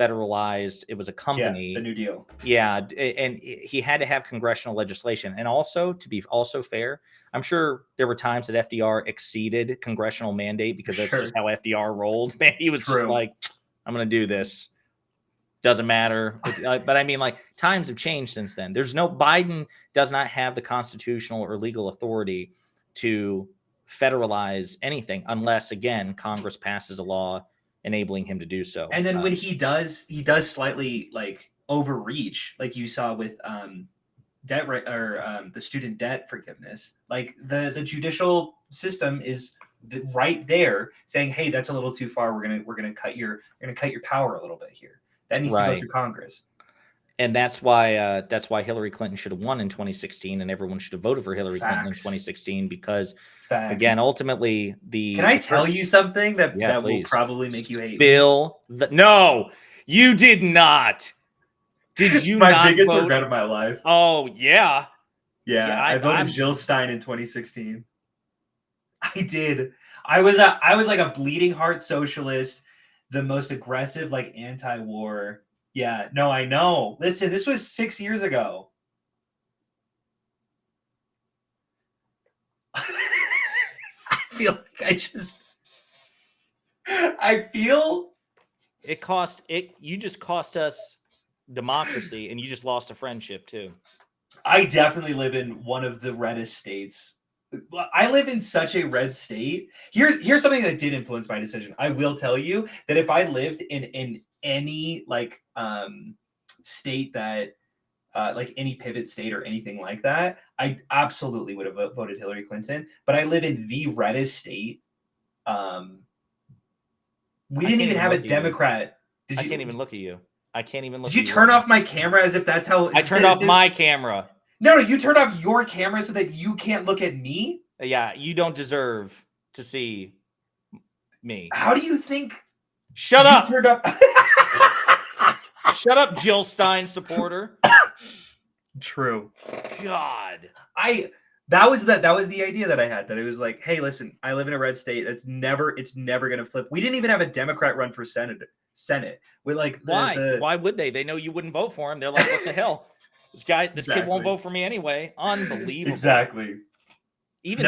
federalized, it was a company, the New Deal. Yeah, and he had to have congressional legislation. And also, to be also fair, I'm sure there were times that FDR exceeded congressional mandate because that's just how FDR rolled. Man, he was just like, I'm going to do this. Doesn't matter. But I mean, like, times have changed since then. Biden does not have the constitutional or legal authority to federalize anything unless, again, Congress passes a law enabling him to do so. And then when he does slightly like overreach, like you saw with the student debt forgiveness. Like the judicial system is right there saying, hey, that's a little too far. We're gonna cut your power a little bit here. That needs to go through Congress. And that's why Hillary Clinton should have won in 2016, and everyone should have voted for Hillary Clinton in 2016 because, again, ultimately Can I tell you something that will probably make you hate me? No, you did not. Did you not? My biggest regret of my life. Oh yeah. Yeah, I voted Jill Stein in 2016. I did. I was like a bleeding heart socialist, the most aggressive, like anti-war. Yeah, no, I know. Listen, this was 6 years ago. I feel like you just cost us democracy, and you just lost a friendship too. I definitely live in one of the reddest states. I live in such a red state. Here's something that did influence my decision. I will tell you that if I lived in any like state that like any pivot state or anything like that, I absolutely would have voted Hillary Clinton. But I live in the reddest state. We didn't even have a Democrat I can't even look at you. I can't even look. Did you turn off my camera as if that's how? I turned off my camera. No, you turned off your camera so that you can't look at me. Yeah, you don't deserve to see me. How do you think? Shut up. Turned up. Shut up, Jill Stein supporter. True. God. That was the idea that I had, that it was like, hey, listen, I live in a red state. It's never going to flip. We didn't even have a Democrat run for Senate. With like Why would they? They know you wouldn't vote for him. They're like, what the hell? This kid won't vote for me anyway. Unbelievable. Exactly. Even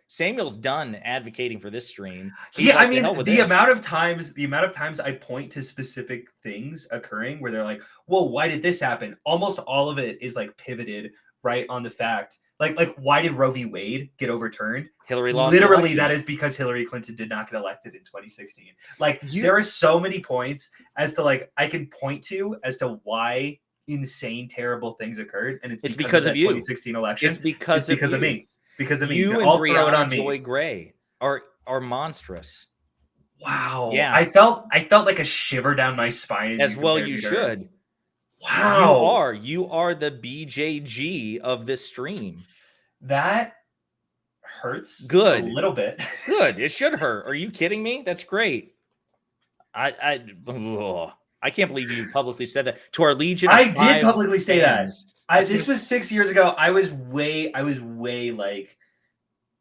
Samuel's done advocating for this stream. Yeah, I mean, the amount of times I point to specific things occurring where they're like, "Whoa, why did this happen?" Almost all of it is like pivoted right on the fact, like why did Roe v. Wade get overturned? Hillary lost. Literally, that is because Hillary Clinton did not get elected in 2016. Like, there are so many points as to like I can point to as to why insane, terrible things occurred, and it's because of you. 2016 election. It's because of me. Because of me. You and Brianna Joy Gray are monstrous. Wow. Yeah. I felt like a shiver down my spine. As well you should. Wow. You are the BJG of this stream. That hurts. Good. A little bit. Good. It should hurt. Are you kidding me? That's great. I can't believe you publicly said that to our Legion. I did publicly say that. fans. This was 6 years ago. I was way like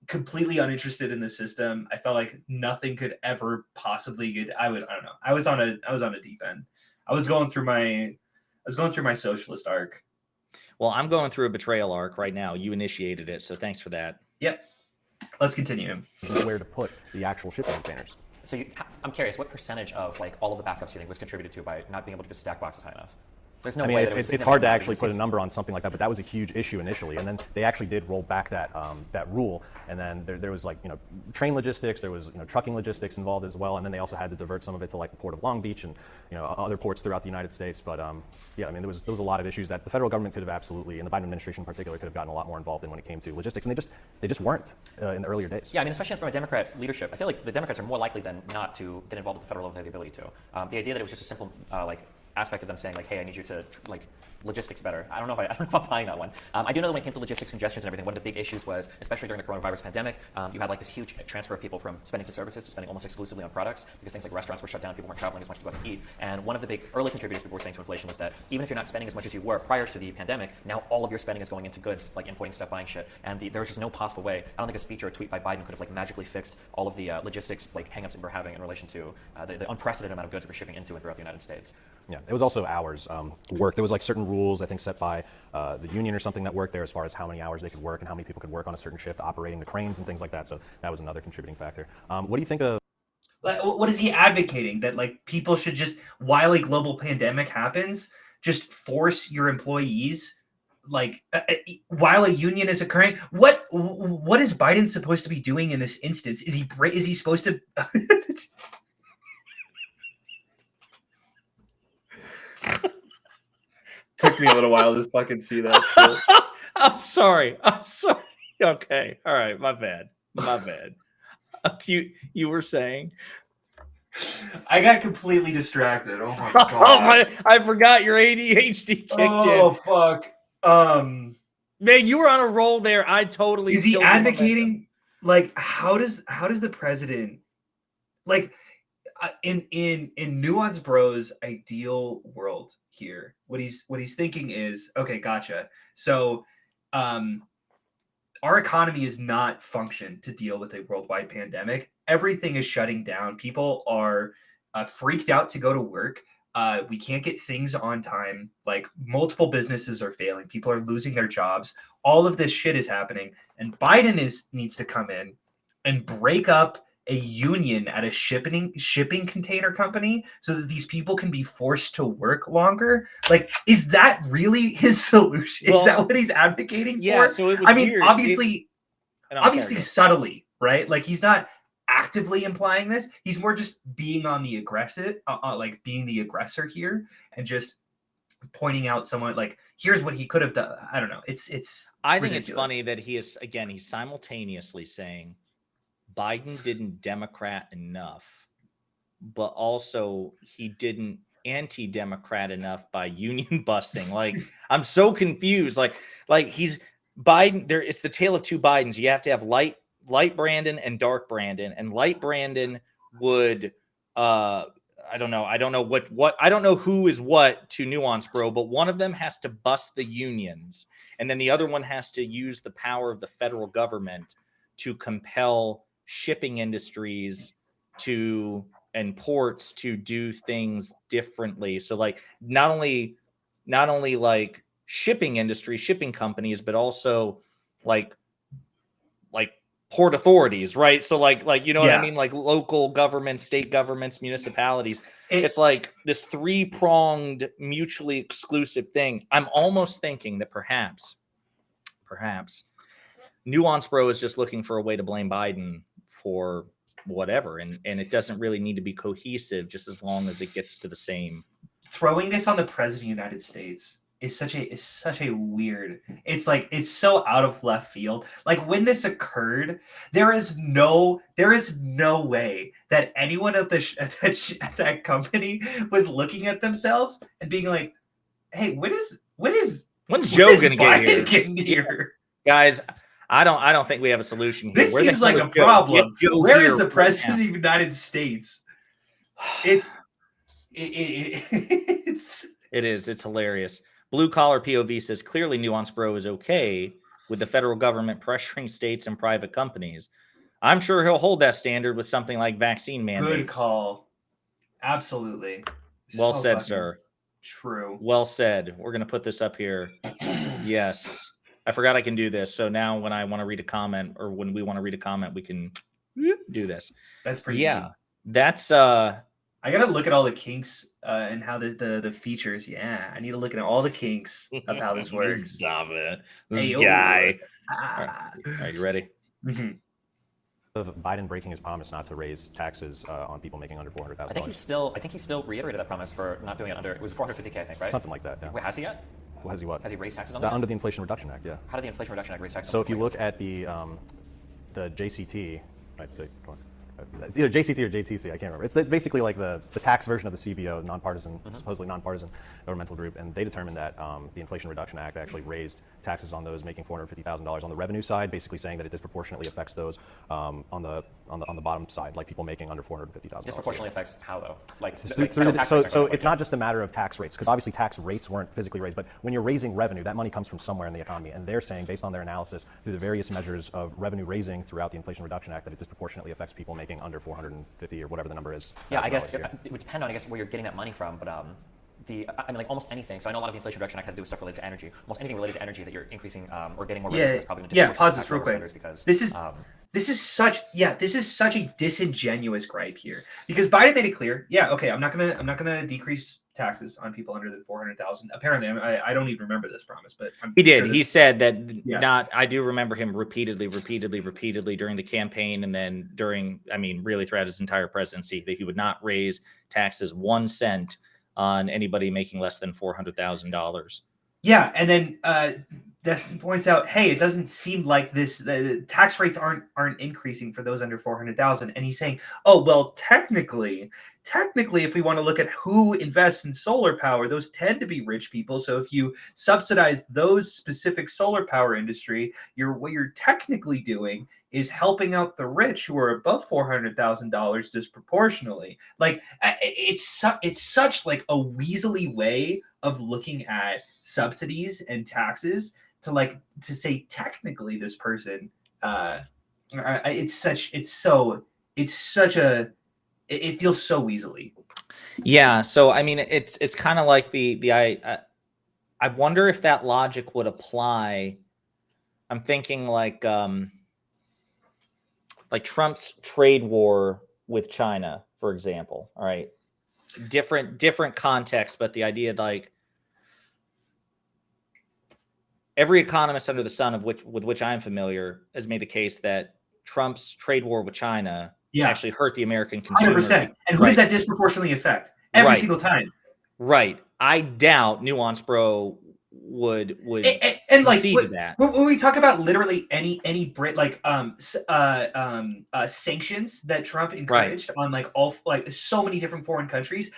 completely uninterested in the system. I felt like nothing could ever possibly get. I don't know. I was on a deep end. I was going through my socialist arc. Well, I'm going through a betrayal arc right now. You initiated it, so thanks for that. Yep. Let's continue. Where to put the actual shipping containers. So I'm curious, what percentage of like all of the backups you think was contributed to by not being able to just stack boxes high enough? There's no way it's hard to actually put a number on something like that, but that was a huge issue initially, and then they actually did roll back that rule, and then there was like train logistics, there was trucking logistics involved as well, and then they also had to divert some of it to like the port of Long Beach and other ports throughout the United States. But yeah, I mean there was a lot of issues that the federal government could have absolutely, and the Biden administration in particular, could have gotten a lot more involved in when it came to logistics, and they just weren't in the earlier days. Yeah, I mean especially from a Democrat leadership, I feel like the Democrats are more likely than not to get involved at the federal level if they have the ability to. The idea that it was just a simple aspect of them saying like, hey, I need you to logistics better. I don't know if I'm buying that one. I do know that when it came to logistics congestions and everything, one of the big issues was, especially during the coronavirus pandemic, you had like this huge transfer of people from spending to services to spending almost exclusively on products because things like restaurants were shut down, people weren't traveling as much to go out to eat. And one of the big early contributors people were saying to inflation was that even if you're not spending as much as you were prior to the pandemic, now all of your spending is going into goods, like importing stuff, buying shit. And there was just no possible way. I don't think a speech or a tweet by Biden could have like magically fixed all of the logistics like hangups that we're having in relation to the unprecedented amount of goods we're shipping into and throughout the United States. Yeah, it was also hours work. There was like certain rules, I think, set by the union or something that worked there as far as how many hours they could work and how many people could work on a certain shift, operating the cranes and things like that. So that was another contributing factor. What do you think of? What is he advocating? That like people should just, while a global pandemic happens, just force your employees, like while a union is occurring? What is Biden supposed to be doing in this instance? Is he supposed to? Took me a little while to fucking see that shit. I'm sorry. Okay. All right. My bad. You were saying? I got completely distracted. Oh my god. I forgot your ADHD kicked in. Oh fuck. Man, you were on a roll there. I totally. Is he advocating? Like, how does the president, like, in Nuance Bro's ideal world here, what he's thinking is, okay, gotcha. So, our economy is not functioned to deal with a worldwide pandemic. Everything is shutting down. People are freaked out to go to work. We can't get things on time. Like, multiple businesses are failing. People are losing their jobs. All of this shit is happening. And Biden needs to come in and break up a union at a shipping container company so that these people can be forced to work longer. Like, is that really his solution? Is that what he's advocating for? So it was weird. Obviously subtly, right? Like, he's not actively implying this. He's more just being on the aggressive, like being the aggressor here, and just pointing out someone like, here's what he could have done. I don't know. I think it's funny that he's simultaneously saying Biden didn't Democrat enough but also he didn't anti-democrat enough by union busting. Like, I'm so confused. Like he's Biden there. It's the tale of two Bidens. You have to have light Brandon and dark Brandon, and light Brandon would I don't know what I don't know who is what to Nuance Bro, but one of them has to bust the unions, and then the other one has to use the power of the federal government to compel shipping industries and ports to do things differently. So like not only like shipping companies, but also like port authorities, right? So like you know what I mean? Like local governments, state governments, municipalities. It's like this three-pronged, mutually exclusive thing. I'm almost thinking that perhaps Nuance Bro is just looking for a way to blame Biden for whatever, and it doesn't really need to be cohesive, just as long as it gets to the same. Throwing this on the president of the United States is such a weird. It's like it's so out of left field. Like when this occurred, there is no way that anyone at that company was looking at themselves and being like, "Hey, when's Joe gonna get here, guys?" I don't think we have a solution here. This seems like a problem. Where is the president of the United States? It's hilarious. Blue Collar POV says clearly Nuance Bro is okay with the federal government pressuring states and private companies. I'm sure he'll hold that standard with something like vaccine mandates. Good call. Absolutely. Well said, sir. True. Well said. We're going to put this up here. Yes. I forgot I can do this. So now when I want to read a comment, or when we want to read a comment, we can do this. That's pretty neat. That's I gotta look at all the kinks and how the features. Yeah, I need to look at all the kinks of how this works. Stop it. This guy. Are you ready? Mm-hmm. Of Biden breaking his promise not to raise taxes on people making under $400,000. I think he still reiterated that promise for not doing it under. It was $450K, I think, right? Something like that. Yeah. Wait, has he yet? Has he what? Has he raised taxes on that? Under the Inflation Reduction Act, yeah. How did the Inflation Reduction Act raise taxes? So if you look at the JCT, right, it's either JCT or JTC, I can't remember. It's basically like the tax version of the CBO, nonpartisan, supposedly nonpartisan governmental group, and they determined that the Inflation Reduction Act actually raised taxes on those making $450,000 on the revenue side, basically saying that it disproportionately affects those on the bottom side, like people making under $450,000. Disproportionately affects how though? Like so it's not just a matter of tax rates, because obviously tax rates weren't physically raised, but when you're raising revenue, that money comes from somewhere in the economy, and they're saying, based on their analysis through the various measures of revenue raising throughout the Inflation Reduction Act, that it disproportionately affects people making under 450 or whatever the number is. Yeah, I guess it would depend on where you're getting that money from, but I mean, like almost anything. So I know a lot of the Inflation Reduction Act had to do with stuff related to energy. Almost anything related to energy that you're increasing or getting more revenue is probably going to pause this real quick. Because this is such a disingenuous gripe here, because Biden made it clear. Yeah, okay, I'm not gonna decrease taxes on people under the 400,000. Apparently, I don't even remember this promise, but he did. He said that I do remember him repeatedly during the campaign, and then really throughout his entire presidency, that he would not raise taxes 1 cent on anybody making less than $400,000. Yeah, and then Destiny points out, hey, it doesn't seem like the tax rates aren't increasing for those under 400,000. And he's saying, oh, well, technically, if we want to look at who invests in solar power, those tend to be rich people. So if you subsidize those specific solar power industry, what you're technically doing is helping out the rich who are above $400,000 disproportionately. Like it's such like a weaselly way of looking at subsidies and taxes to say technically this person it feels so weaselly. Yeah, so I mean it's kind of like I wonder if that logic would apply. I'm thinking like Trump's trade war with China, for example. All right, different context, but the idea like every economist under the sun with which I am familiar has made the case that Trump's trade war with China actually hurt the American consumer. 100%. And who does that disproportionately affect? Every single time. Right. I doubt Nuance Bro would and like concede to that. When we talk about literally any Brit like sanctions that Trump encouraged on like all like so many different foreign countries,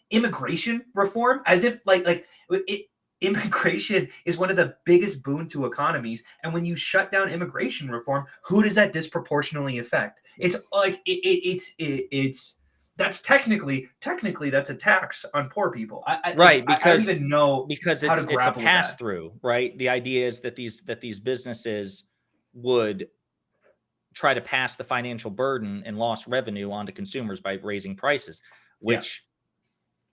immigration reform, as if immigration is one of the biggest boon to economies, and when you shut down immigration reform, who does that disproportionately affect? It's like it's that's technically that's a tax on poor people. Right, because I don't even know because it's a pass through, right? The idea is that these businesses would try to pass the financial burden and lost revenue onto consumers by raising prices, which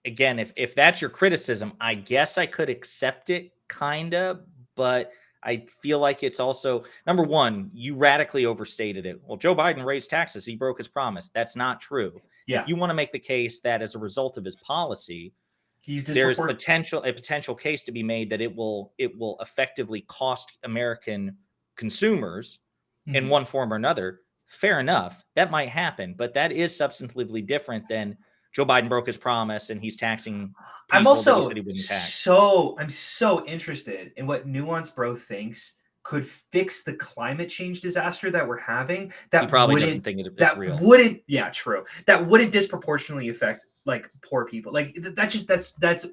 again, if that's your criticism, I guess I could accept it kind of, but I feel like it's also, number one, you radically overstated it. Well, Joe Biden raised taxes. He broke his promise. That's not true. Yeah. If you want to make the case that as a result of his policy, there's a potential case to be made that it will effectively cost American consumers in one form or another. Fair enough. That might happen, but that is substantively different than Joe Biden broke his promise and he's taxing people I'm also that he said he wouldn't tax. I'm so interested in what Nuance Bro thinks could fix the climate change disaster that we're having. That he probably doesn't think it's real. That wouldn't disproportionately affect like poor people. Like that's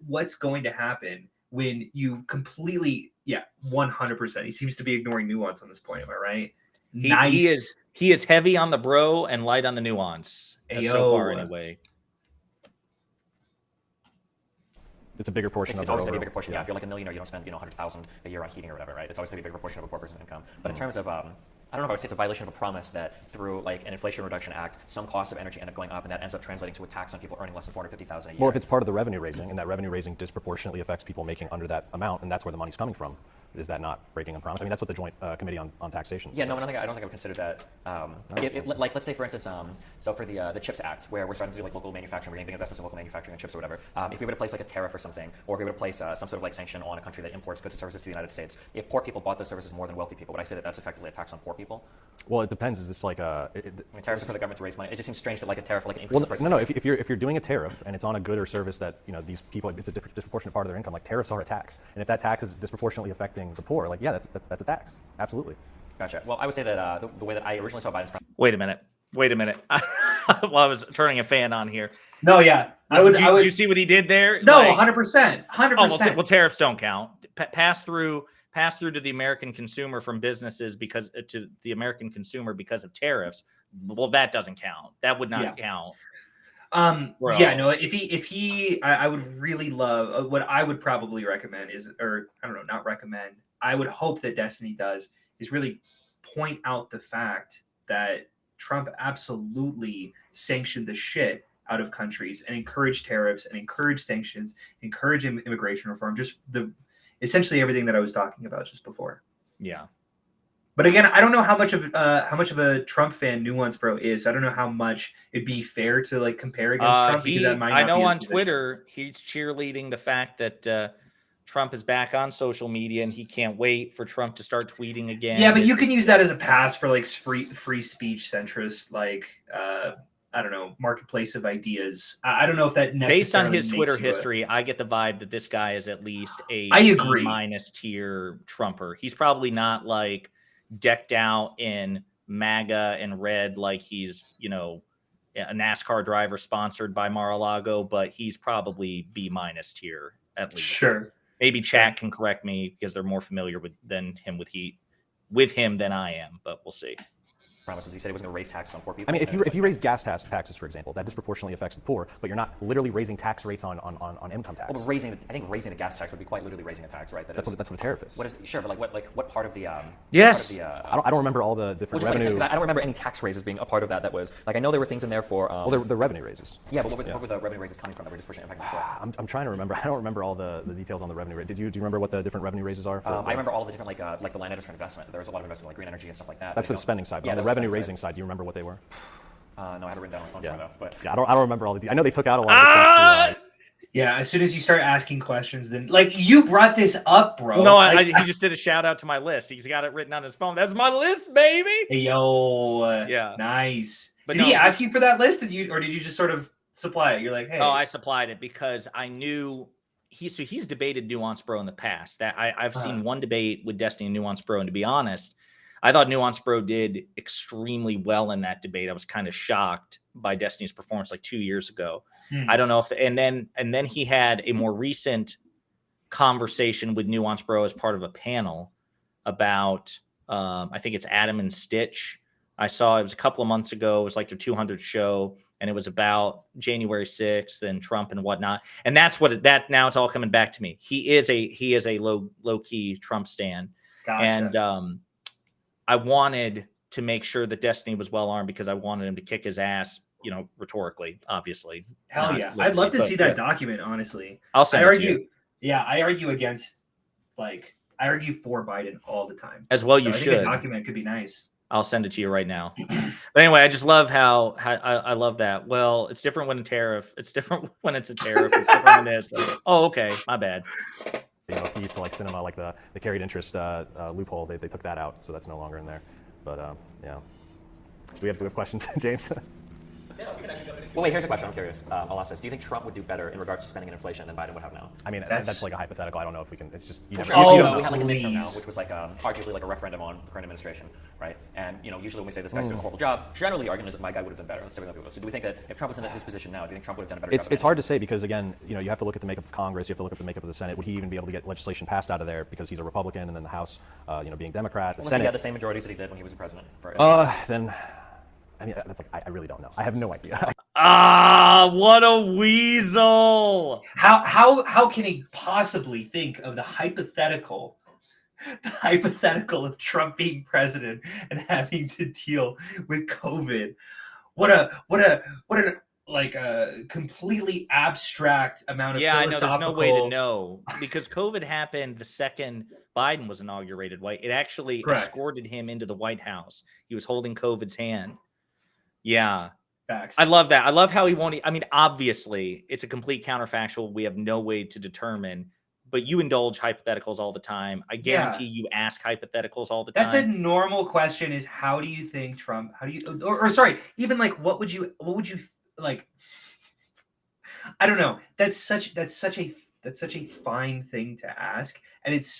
what's going to happen when you completely 100%. He seems to be ignoring Nuance on this point. Am I right? He is heavy on the bro and light on the nuance so far anyway. It's a bigger portion of it's always going to be a bigger portion. Yeah, if you're like a millionaire, you don't spend 100,000 a year on heating or whatever, right? It's always going to be a bigger portion of a poor person's income. But in terms of I don't know if I would say it's a violation of a promise that through like an Inflation Reduction Act, some costs of energy end up going up, and that ends up translating to a tax on people earning less than $450,000 a year. Or if it's part of the revenue raising, and that revenue raising disproportionately affects people making under that amount, and that's where the money's coming from. Is that not breaking a promise? I mean, that's what the Joint Committee on Taxation says. No, I don't think I would consider that. Like, let's say, for instance, so for the CHIPS Act, where we're starting to do like local manufacturing, we're getting big investments in local manufacturing and chips or whatever. If we were to place like a tariff or something, or if we were to place some sort of like sanction on a country that imports goods and services to the United States, if poor people bought those services more than wealthy people, would I say that that's effectively a tax on poor people? Well, it depends. Is this like I mean, tariffs are for the government to raise money. It just seems strange that like a tariff like an increase. Well, no. If you're doing a tariff and it's on a good or service that these people, it's a disproportionate part of their income. Like tariffs are a tax, and if that tax is disproportionately affecting the poor, like that's a tax. Absolutely. Gotcha. Well, I would say that the way that I originally saw Biden's. Wait a minute. While I was turning a fan on here. No, yeah. Did you see what he did there? No, 100%. 100%. Well, tariffs don't count. Pass through to the American consumer from businesses because to the American consumer because of tariffs. Well, that doesn't count. That would not count. If he I would really love what I would probably recommend is, or I don't know, not recommend. I would hope that Destiny does is really point out the fact that Trump absolutely sanctioned the shit out of countries and encouraged tariffs and encouraged sanctions, encourage immigration reform, just essentially everything that I was talking about just before. Yeah. But again, I don't know how much of a Trump fan Nuance Bro is. I don't know how much it'd be fair to like compare against Trump because that might not I know be on Twitter he's cheerleading the fact that Trump is back on social media and he can't wait for Trump to start tweeting again. Yeah, but you can use that as a pass for like free speech centrist, like I don't know, marketplace of ideas. I don't know if that necessarily based on his Twitter history, I get the vibe that this guy is at least a B- tier Trumper. He's probably not like decked out in MAGA and red like he's, a NASCAR driver sponsored by Mar-a-Lago, but he's probably B- tier at least. Sure. Maybe chat can correct me because they're more familiar with him than I am, but we'll see. Promise was he said he was going to raise taxes on poor people. I mean, if you raise gas taxes, for example, that disproportionately affects the poor, but you're not literally raising tax rates on income tax. Well, but I think raising the gas tax would be quite literally raising a tax, right? That's what a tariff is. What is sure, but what part of the yes? I don't remember all the different revenue. I don't remember any tax raises being a part of that. That was like I know there were things in there for. Well, the revenue raises. Yeah, but what were the revenue raises coming from that were disproportionately impacting the poor? I'm trying to remember. I don't remember all the details on the revenue rate. Do you remember what the different revenue raises are? I remember all the different like the land industry investment. There was a lot of investment in like green energy and stuff like that. That's for the spending side. But on the revenue raising side, do you remember what they were? No, I had it written down on the phone but I don't remember all the. I know they took out a lot of the stuff. Yeah, as soon as you start asking questions, then like you brought this up, bro. No, he just did a shout out to my list. He's got it written on his phone. That's my list, baby. Hey, yo, yeah, nice. But did he ask you for that list, or did you just sort of supply it? You're like, hey. Oh, I supplied it because I knew he's debated Nuance Bro in the past. That I've seen one debate with Destiny and Nuance Bro, and to be honest, I thought Nuance Bro did extremely well in that debate. I was kind of shocked by Destiny's performance like 2 years ago. I don't know if and then he had a more recent conversation with Nuance Bro as part of a panel about I think it's Adam and Stitch. I saw it was a couple of months ago. It was like their 200th show, and it was about January 6th and Trump and whatnot. And that's what that now it's all coming back to me. He is a low key Trump stan, and I wanted to make sure that Destiny was well armed because I wanted him to kick his ass, rhetorically, obviously. Hell yeah. I'd love to see that document, honestly. I'll send it to you. Yeah, I argue against, I argue for Biden all the time. As well, so you I should. think a document could be nice. I'll send it to you right now. But anyway, I just love how I love that. Well, it's different when a tariff. It's different when it's a tariff. It's different when it's oh, okay, my bad. He used to like cinema, like the carried interest loophole. They took that out, so that's no longer in there. But yeah. Do we have questions, James? Yeah, we can actually jump in. Well, wait, here's a question. I'm curious. I'll ask this. Do you think Trump would do better in regards to spending and inflation than Biden would have now? I mean, that's like a hypothetical. I don't know if we can. It's just you never. We had like a midterm now, which was like arguably like a referendum on the current administration, right? And usually when we say this guy's doing a horrible job, generally the argument is that my guy would have done better. Let's people. So do we think that if Trump was in this position now, do you think Trump would have done a better job? It's hard to say because again, you have to look at the makeup of Congress. You have to look at the makeup of the Senate. Would he even be able to get legislation passed out of there because he's a Republican, and then the House, being Democrat, the Senate. He had the same majorities that he did when he was a president. Then. I mean, that's I really don't know. I have no idea. What a weasel! How can he possibly think of the hypothetical of Trump being president and having to deal with COVID? What a completely abstract amount of philosophical... I know. There's no way to know because COVID happened the second Biden was inaugurated. Right? It actually escorted him into the White House. He was holding COVID's hand. Yeah. Facts. I love that. I love how he won't. I mean, obviously, it's a complete counterfactual. We have no way to determine, but you indulge hypotheticals all the time. I guarantee you ask hypotheticals all the time. That's a normal question is how do you think Trump, how do you, or sorry, even what would you like? I don't know. That's such a fine thing to ask. And it's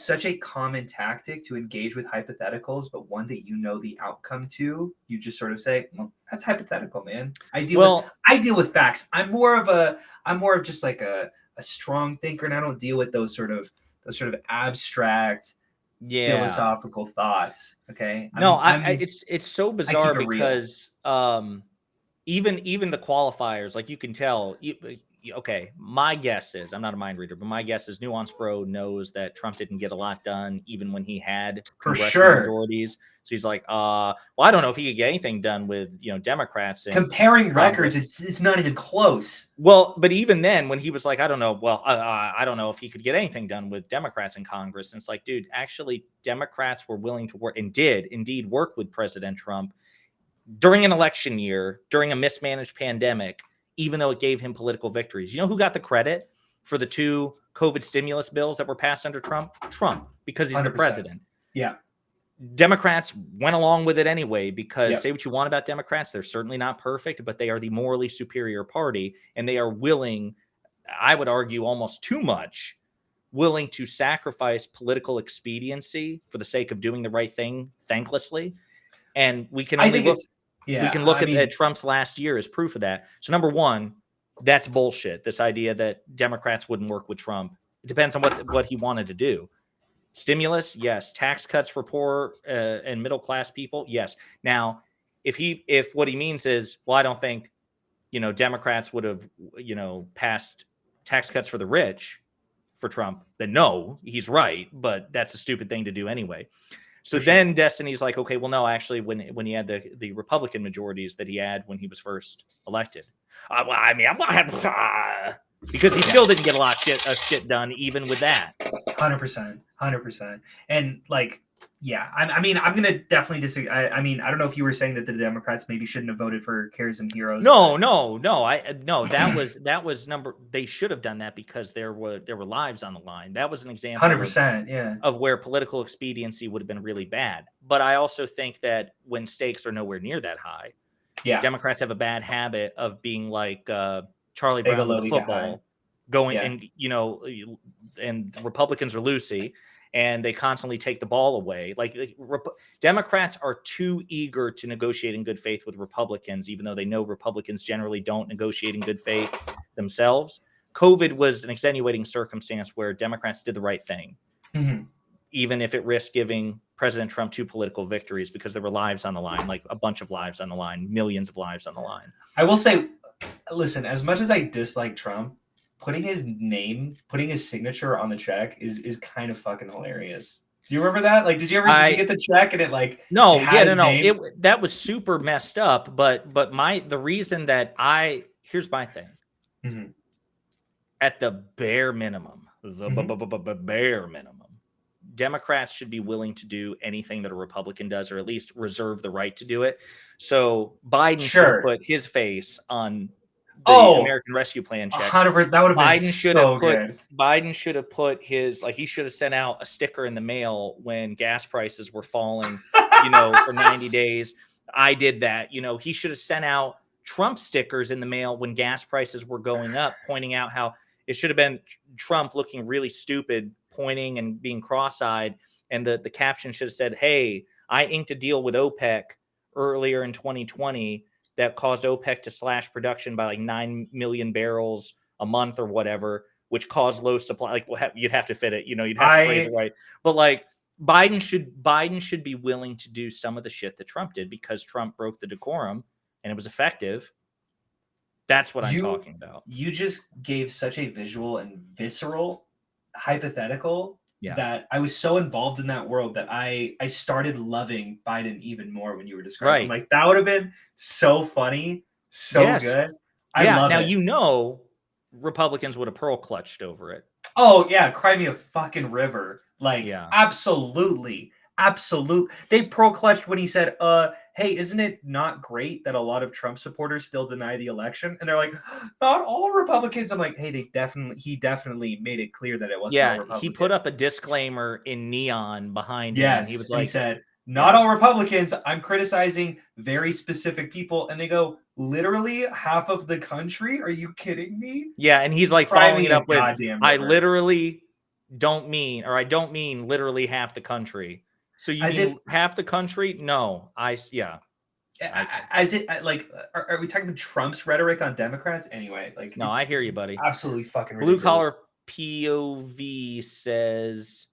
such a common tactic to engage with hypotheticals, but one that the outcome to, you just sort of say, well, that's hypothetical, man. I deal with facts. I'm more of just like a strong thinker, and I don't deal with those sort of abstract philosophical thoughts. Okay. It's so bizarre because even the qualifiers, like you can tell, okay, my guess is, I'm not a mind reader, but my guess is Nuance Bro knows that Trump didn't get a lot done even when he had congressional majorities. So he's like, well, I don't know if he could get anything done with, Democrats. And comparing records, it's not even close. Well, but even then when he was like, I don't know, I don't know if he could get anything done with Democrats in Congress. And it's like, dude, actually Democrats were willing to work and did indeed work with President Trump during an election year, during a mismanaged pandemic, even though it gave him political victories. You know who got the credit for the 2 COVID stimulus bills that were passed under Trump? Trump, because he's 100%. The president. Yeah. Democrats went along with it anyway, because say what you want about Democrats, they're certainly not perfect, but they are the morally superior party, and they are willing, I would argue almost too much, willing to sacrifice political expediency for the sake of doing the right thing thanklessly. And we can only look... Yeah, we can look at Trump's last year as proof of that. So number one, that's bullshit. This idea that Democrats wouldn't work with Trump. It depends on what he wanted to do. Stimulus, yes. Tax cuts for poor and middle class people, yes. Now, if what he means is, well, I don't think, Democrats would have, passed tax cuts for the rich for Trump, then no, he's right. But that's a stupid thing to do anyway. So then Destiny's like, okay, well, no, actually, when he had the Republican majorities that he had when he was first elected, because he still didn't get a lot of shit done, even with that. 100%. And I'm going to definitely disagree. I don't know if you were saying that the Democrats maybe shouldn't have voted for Cares and Heroes. No. That was they should have done that because there were lives on the line. That was an example 100%, of where political expediency would have been really bad. But I also think that when stakes are nowhere near that high, Democrats have a bad habit of being like Charlie Brown with the football. going and, and Republicans are loosey and they constantly take the ball away. Like Democrats are too eager to negotiate in good faith with Republicans, even though they know Republicans generally don't negotiate in good faith themselves. COVID was an extenuating circumstance where Democrats did the right thing, even if it risked giving President Trump 2 political victories because there were lives on the line, like a bunch of lives on the line, millions of lives on the line. I will say, listen, as much as I dislike Trump, putting his signature on the check is kind of fucking hilarious. Do you remember that? Like, did you get the check and it like no, name? That was super messed up. But the reason that here's my thing. At the bare minimum, bare minimum, Democrats should be willing to do anything that a Republican does, or at least reserve the right to do it. So Biden should put his face on the American Rescue Plan checks. 100%, that would have been so good. Biden should have put his, like, he should have sent out a sticker in the mail when gas prices were falling, for 90 days. I did that. He should have sent out Trump stickers in the mail when gas prices were going up, pointing out how it should have been Trump looking really stupid, pointing and being cross-eyed. And the caption should have said, "Hey, I inked a deal with OPEC earlier in 2020 that caused OPEC to slash production by like 9 million barrels a month or whatever, which caused low supply." Like, you'd have to fit it, you'd have to phrase it right. But like Biden should be willing to do some of the shit that Trump did because Trump broke the decorum and it was effective. That's what I'm talking about. You just gave such a visual and visceral hypothetical that I was so involved in that world that I started loving Biden even more when you were describing. Like, that would have been so funny, good. I love it. Republicans would have pearl clutched over it. Oh yeah, cry me a fucking river. Like, absolutely. They pearl clutched when he said, "Hey, isn't it not great that a lot of Trump supporters still deny the election?" And they're like, "Not all Republicans." I'm like, "Hey, he definitely made it clear that it wasn't all Republicans." He put up a disclaimer in neon behind him. And he was like, he said, "Not all Republicans. I'm criticizing very specific people." And they go, "Literally half of the country? Are you kidding me?" Yeah, and he's like following it up with, "I literally don't mean, or I don't mean literally half the country." So you mean half the country? No, As it like, are we talking about Trump's rhetoric on Democrats anyway? Like, no, I hear you, buddy. Absolutely fucking ridiculous. Blue collar POV says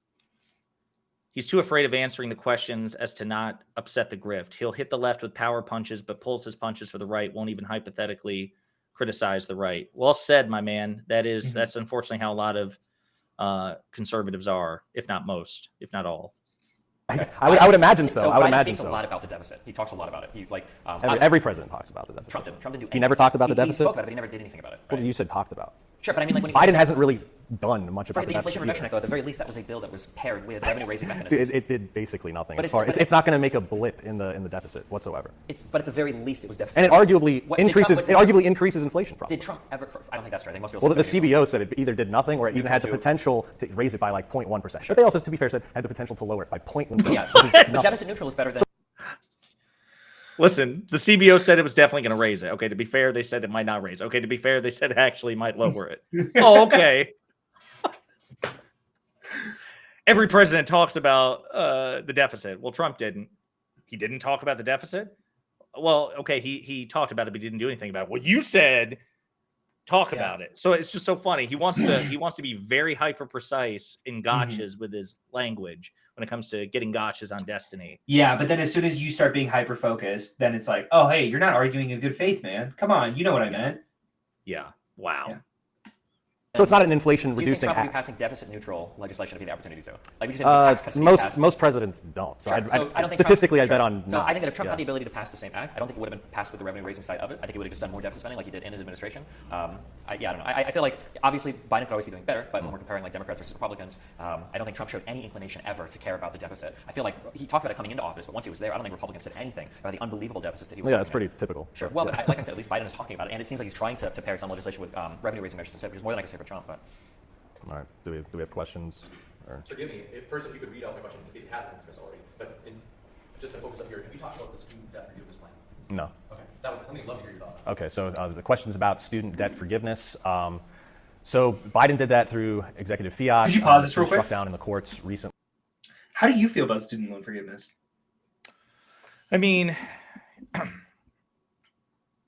he's too afraid of answering the questions as to not upset the grift. He'll hit the left with power punches, but pulls his punches for the right. Won't even hypothetically criticize the right. Well said, my man. That's unfortunately how a lot of conservatives are, if not most, if not all. I would imagine so. I would Biden imagine speaks a lot about the deficit. He talks a lot about it. He's like every president talks about the deficit. Trump didn't do anything. He never talked about the deficit. He spoke about it, but he never did anything about it. Right? Well, you said talked about. Sure, but I mean, like, when Biden hasn't really done much about the the Inflation Reduction Act, though, at the very least, that was a bill that was paired with revenue-raising mechanisms. It did basically nothing. It's not going to make a blip in the deficit whatsoever. But at the very least, it was deficit. And it arguably increases inflation. Probably. Did Trump ever? I don't think that's right. They must be. Well, the CBO said it either did nothing or it even had the potential to raise it by like 0.1%. Sure. But they also, to be fair, said had the potential to lower it by 0.1%. Yeah, but deficit neutral is better than. Listen, the CBO said it was definitely going to raise it. Okay, to be fair, they said it might not raise it. Okay, to be fair, they said it actually might lower it. Oh, okay. Every president talks about the deficit. Well, Trump didn't. He didn't talk about the deficit? Well, okay, he talked about it, but he didn't do anything about it. Well, you said talk about it. So it's just so funny. He wants to be very hyper precise in gotchas with his language when it comes to getting gotchas on Destiny. Yeah, but then as soon as you start being hyper focused, then it's like, "Oh, hey, you're not arguing in good faith, man. Come on, you know what I meant." Yeah. Wow. Yeah. So it's not an inflation-reducing act. Do you think Trump would be passing deficit-neutral legislation if he had the opportunity to? Like, we just most presidents don't. So, sure. I don't think statistically, I bet on. So I think that if Trump had the ability to pass the same act, I don't think it would have been passed with the revenue-raising side of it. I think he would have just done more deficit spending like he did in his administration. I don't know. I feel like obviously Biden could always be doing better, but when we're comparing like Democrats versus Republicans, I don't think Trump showed any inclination ever to care about the deficit. I feel like he talked about it coming into office, but once he was there, I don't think Republicans said anything about the unbelievable deficits that he was. Yeah, that's pretty typical. Sure. Well, but like I said, at least Biden is talking about it, and it seems like he's trying to pair some legislation with revenue-raising measures instead, which is more than I can say for Trump. But. All right. Do we have questions? Forgive me. First, if you could read out my question, in case it hasn't been discussed already. But just to focus up here, have you talked about the student debt forgiveness plan? No. Okay. Let me love to hear your thoughts. Okay. So the question is about student debt forgiveness. So Biden did that through executive fiat. Could you pause this real quick? Struck down in the courts recently. How do you feel about student loan forgiveness? I mean,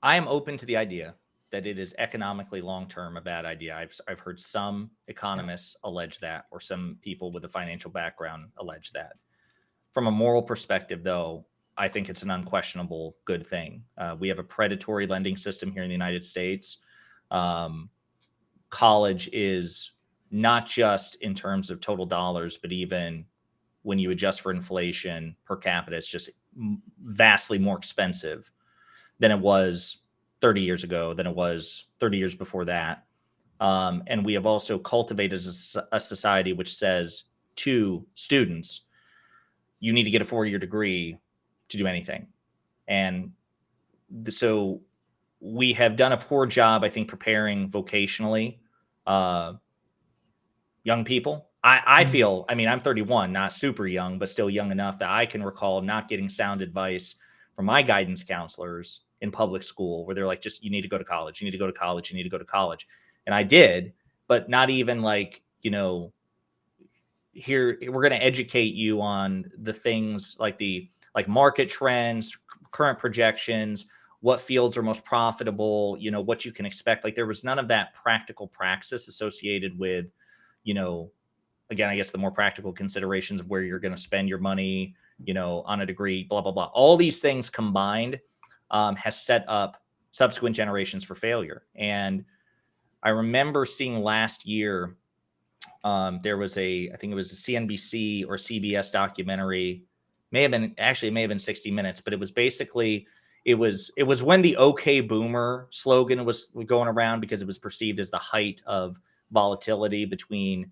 I am open to the idea that it is economically long-term a bad idea. I've heard some economists allege that, or some people with a financial background allege that. From a moral perspective, though, I think it's an unquestionable good thing. We have a predatory lending system here in the United States. College is not just in terms of total dollars, but even when you adjust for inflation per capita, it's just vastly more expensive than it was 30 years ago, than it was 30 years before that. And we have also cultivated a society which says to students, you need to get a 4-year degree to do anything. And so we have done a poor job, I think, preparing vocationally young people. I feel, I mean, I'm 31, not super young, but still young enough that I can recall not getting sound advice from my guidance counselors in public school, where they're like, just, you need to go to college, you need to go to college, you need to go to college. And I did, but not even like, you know, here, we're going to educate you on the things like market trends, current projections, what fields are most profitable, you know, what you can expect. Like there was none of that practical praxis associated with, you know, again, I guess the more practical considerations of where you're going to spend your money, you know, on a degree, blah, blah, blah. All these things combined has set up subsequent generations for failure. And I remember seeing last year, there was I think it was a CNBC or CBS documentary, may have been 60 Minutes, but it was basically, it was when the OK Boomer slogan was going around, because it was perceived as the height of volatility between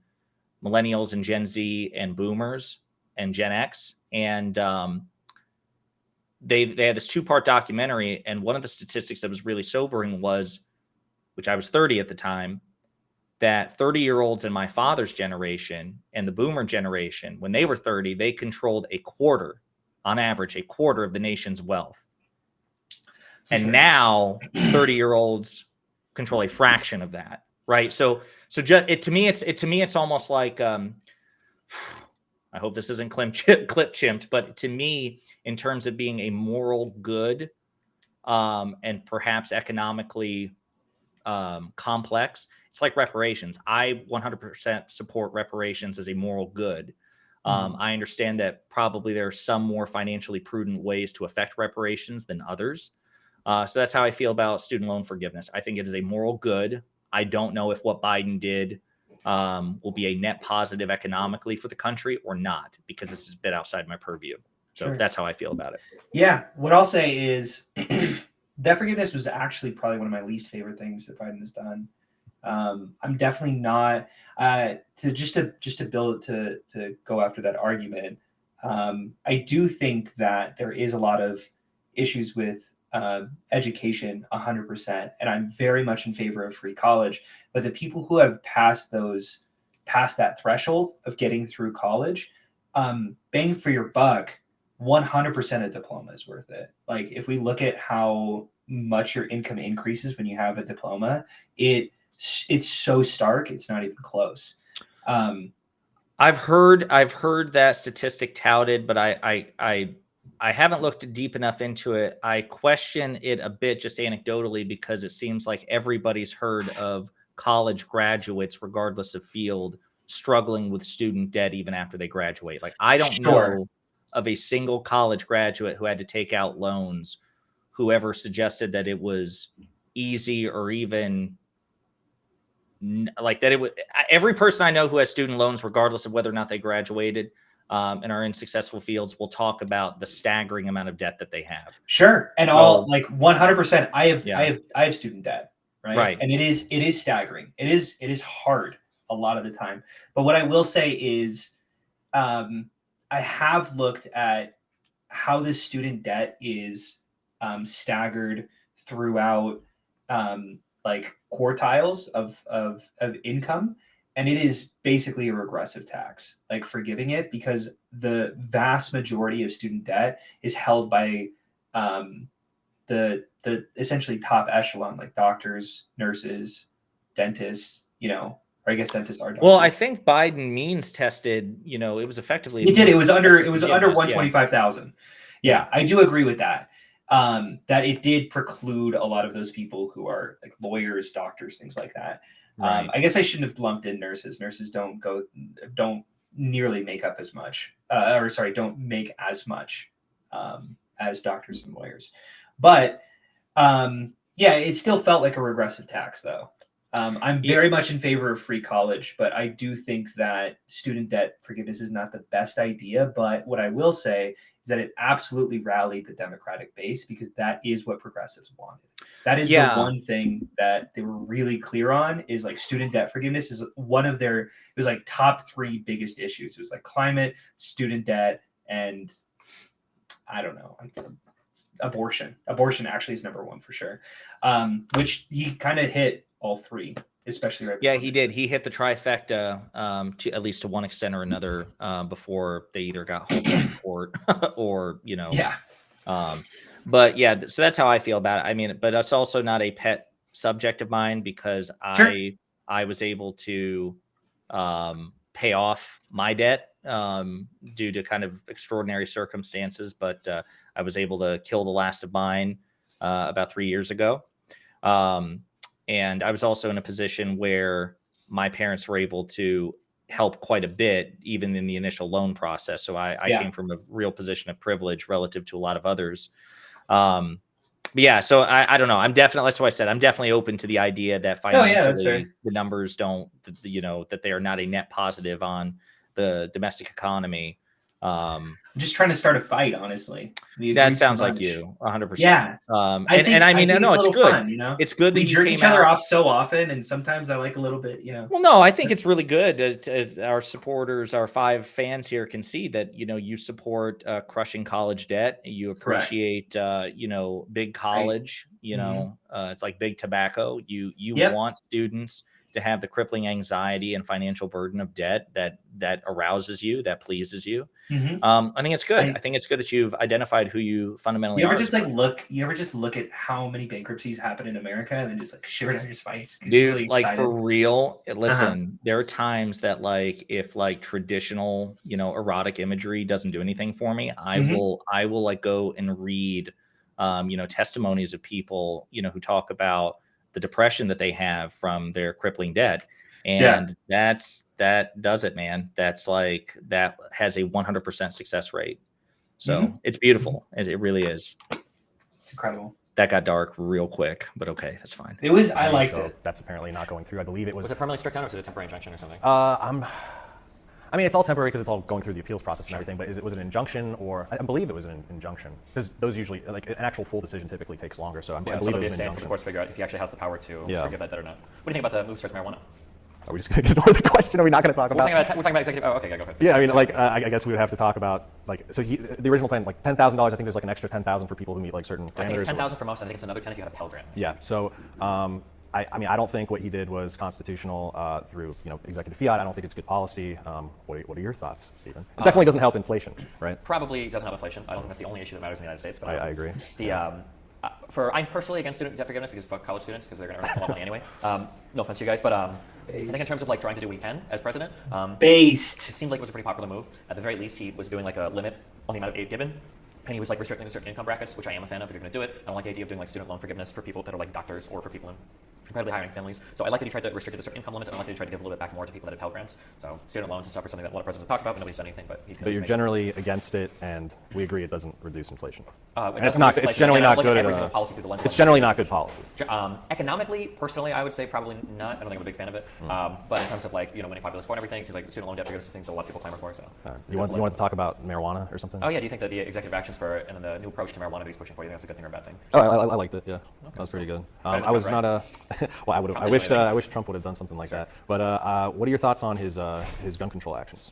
millennials and Gen Z and boomers and Gen X. And they had this 2-part documentary. And one of the statistics that was really sobering was, which I was 30 at the time, that 30-year-olds in my father's generation and the boomer generation, when they were 30, they controlled on average, a quarter of the nation's wealth. And now 30-year-olds control a fraction of that. Right. So to me, it's almost like, I hope this isn't clip chimped, but to me, in terms of being a moral good, and perhaps economically complex, it's like reparations. I 100% support reparations as a moral good. I understand that probably there are some more financially prudent ways to affect reparations than others. So that's how I feel about student loan forgiveness. I think it is a moral good. I don't know if what Biden did will be a net positive economically for the country or not, because this is a bit outside my purview. So That's how I feel about it. Yeah. What I'll say is debt forgiveness was actually probably one of my least favorite things that Biden has done. I'm definitely not to build to go after that argument. I do think that there is a lot of issues with education 100%. And I'm very much in favor of free college, but the people who have passed that threshold of getting through college, bang for your buck, 100% a diploma is worth it. Like if we look at how much your income increases when you have a diploma, it's so stark. It's not even close. I've heard that statistic touted, but I haven't looked deep enough into it. I question it a bit just anecdotally, because it seems like everybody's heard of college graduates, regardless of field, struggling with student debt even after they graduate. Like I don't know of a single college graduate who had to take out loans, whoever suggested that it was easy or even like that. Every person I know who has student loans, regardless of whether or not they graduated, and are in successful fields, will talk about the staggering amount of debt that they have. Sure. And all like 100%. I have student debt, right? And it is staggering. It is hard a lot of the time. But what I will say is, I have looked at how this student debt is staggered throughout like quartiles of income. And it is basically a regressive tax, like forgiving it, because the vast majority of student debt is held by the essentially top echelon, like doctors, nurses, dentists, or I guess dentists are doctors. Well, I think Biden means tested, it was effectively. It did. It was under 125,000. Yeah, I do agree with that. That it did preclude a lot of those people who are like lawyers, doctors, things like that. Right. I guess I shouldn't have lumped in nurses. Nurses don't nearly make up as much, don't make as much as doctors and lawyers. But it still felt like a regressive tax, though. I'm very much in favor of free college, but I do think that student debt forgiveness is not the best idea. But what I will say is that it absolutely rallied the Democratic base, because that is what progressives wanted. That is the one thing that they were really clear on, is like student debt forgiveness is one of their, it was like top 3 biggest issues. It was like climate, student debt, and I don't know, abortion. Abortion actually is number 1 for sure, which he kind of hit all 3, especially right. Yeah, he did. He hit the trifecta to at least to one extent or another before they either got hauled to court or Yeah. But yeah, so that's how I feel about it. I mean, but it's also not a pet subject of mine, because I was able to pay off my debt due to kind of extraordinary circumstances, but I was able to kill the last of mine about 3 years ago. And I was also in a position where my parents were able to help quite a bit, even in the initial loan process. So I came from a real position of privilege relative to a lot of others. But yeah, so I don't know. That's why I said I'm definitely open to the idea that financially the numbers don't, that they are not a net positive on the domestic economy. I'm just trying to start a fight, honestly. That sounds like you, 100%. Yeah. I mean, no, it's good. Fun, it's good that we jerk each other off so often, and sometimes I like a little bit, Well, no, I think it's really good. Our supporters, our 5 fans here, can see that you support crushing college debt. You appreciate big college. It's like big tobacco. You want students to have the crippling anxiety and financial burden of debt that arouses you, that pleases you. I think it's good. I think it's good that you've identified who you fundamentally are. You ever just look at how many bankruptcies happen in America and then just like shiver down your spine? Dude, really like for real, listen, there are times that like, if like traditional, erotic imagery doesn't do anything for me, I will like go and read, testimonies of people, who talk about the depression that they have from their crippling debt. And that does it, man. That's like, that has a 100% success rate. So it's beautiful. It really is. It's incredible. That got dark real quick, but okay, that's fine. It was, I liked it. That's apparently not going through. I believe it was. Was it permanently struck down, or was it a temporary injunction or something? I mean, it's all temporary because it's all going through the appeals process and everything, but was it an injunction, or I believe it was an injunction, because those usually, like an actual full decision typically takes longer, so I believe it was an injunction. The courts figure out if he actually has the power to forgive that debt or not. What do you think about the move towards marijuana? Are we just going to ignore the question? Are we not going to talk about? We're talking about executive. Oh, okay, go ahead. Yeah, I mean, like I guess we would have to talk about the original plan, like $10,000. I think there's like an extra $10,000 for people who meet like certain parameters. I think it's $10,000 for most. I think it's another $10,000 if you had a Pell Grant. Yeah. So I mean, I don't think what he did was constitutional through executive fiat. I don't think it's good policy. What are your thoughts, Stephen? It definitely doesn't help inflation, right? Probably doesn't help inflation. I don't think that's the only issue that matters in the United States. But I agree. I'm personally against student debt forgiveness because fuck college students, because they're going to earn a lot of money anyway. No offense to you guys, but I think in terms of like trying to do what he can as president, it seemed like it was a pretty popular move. At the very least, he was doing like a limit on the amount of aid given. And he was like restricting certain income brackets, which I am a fan of if you're going to do it. I don't like the idea of doing like student loan forgiveness for people that are like doctors or for people in incredibly high-ranking families. So I like that he tried to restrict it to certain income limits, and I like that he tried to give a little bit back more to people that have Pell Grants. So student loans and stuff are something that a lot of presidents have talked about, but nobody's done anything. But you're generally against it, and we agree it doesn't reduce inflation. And it's not. It's generally not good. It's generally not good policy. Economically, personally, I would say probably not. I don't think I'm a big fan of it. But in terms of like winning popular support and everything, it seems like student loan debt forgiveness things a lot of people clamor for. So you want to talk about marijuana or something? Oh yeah. Do you think that the executive actions for and then the new approach to marijuana that he's pushing for, you think that's a good thing or a bad thing? Oh, I liked it. Yeah, that was pretty good. I was not a. Well, I would have. I wish Trump would have done something like that. But what are your thoughts on his gun control actions?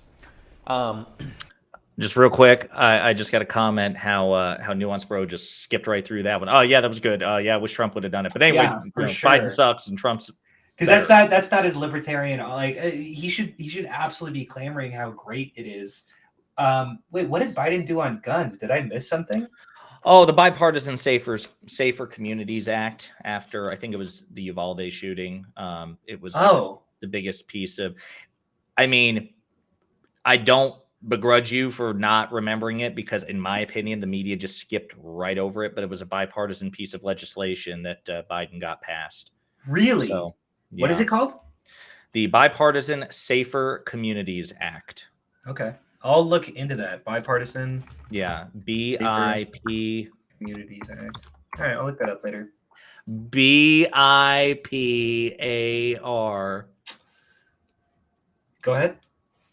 Just real quick, I just got a comment how Nuance Bro just skipped right through that one. Oh yeah, that was good. Yeah, I wish Trump would have done it. But anyway, Biden sucks and Trump's because that's not as libertarian. Like he should absolutely be clamoring how great it is. Wait, what did Biden do on guns? Did I miss something? Oh, the Bipartisan Safer Communities Act. After I think it was the Uvalde shooting. It was the biggest piece of, I mean, I don't begrudge you for not remembering it because in my opinion, the media just skipped right over it, but it was a bipartisan piece of legislation that Biden got passed. Really? So, What is it called? The Bipartisan Safer Communities Act. Okay. I'll look into that. Bipartisan. Yeah. BIP. Communities Act. All right. I'll look that up later. BIPAR. Go ahead.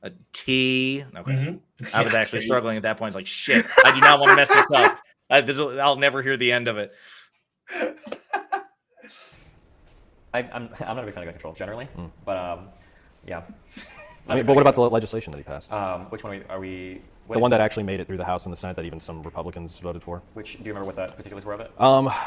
A T. Okay. Mm-hmm. I was actually struggling at that point. It's like, shit, I do not want to mess this up. I'll never hear the end of it. I'm not a big fan of gun control generally, but yeah. I mean, but what about the legislation that he passed? Which one are we? The one that actually made it through the House and the Senate that even some Republicans voted for. Which, do you remember what the particulars were of it?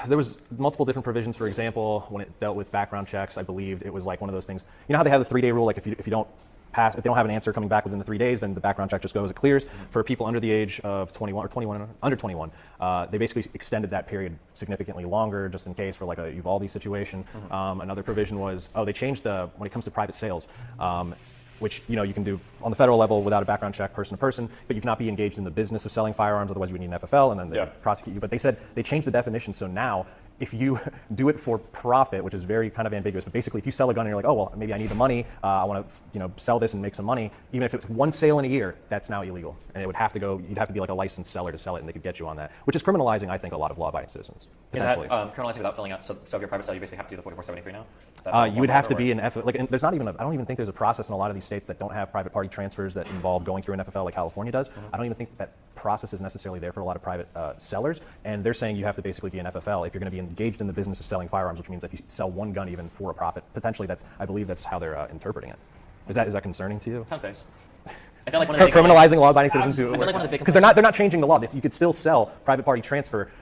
There was multiple different provisions. For example, when it dealt with background checks, I believed it was like one of those things. You know how they have the 3-day rule? Like if you don't pass, if they don't have an answer coming back within the 3 days, then the background check just goes. It clears. For people under the age of 21 or under 21, they basically extended that period significantly longer, just in case for like a Uvalde situation. Another provision was, they changed when it comes to private sales. Which you can do on the federal level without a background check, person to person, but you cannot be engaged in the business of selling firearms. Otherwise, you would need an FFL, and then they prosecute you. But they said they changed the definition, so now if you do it for profit, which is very kind of ambiguous, but basically if you sell a gun and you're like, oh well, maybe I need the money, I want to sell this and make some money. Even if it's one sale in a year, that's now illegal, and it would have to go. You'd have to be like a licensed seller to sell it, and they could get you on that, which is criminalizing, I think, a lot of law-abiding citizens. Potentially. Is that criminalizing without filling out? So if you're a private seller, you basically have to do the 4473 now. You would have to be an FFL. Like, there's not even. I don't even think there's a process in a lot of these states that don't have private party transfers that involve going through an FFL like California does. I don't even think that process is necessarily there for a lot of private sellers. And they're saying you have to basically be an FFL if you're going to be engaged in the business of selling firearms, which means if you sell one gun even for a profit, potentially I believe that's how they're interpreting it. Is that concerning to you? Sounds base. I feel like one of the criminalizing law-abiding citizens who, I feel like one of the big because they're not changing the law. You could still sell private party transfer,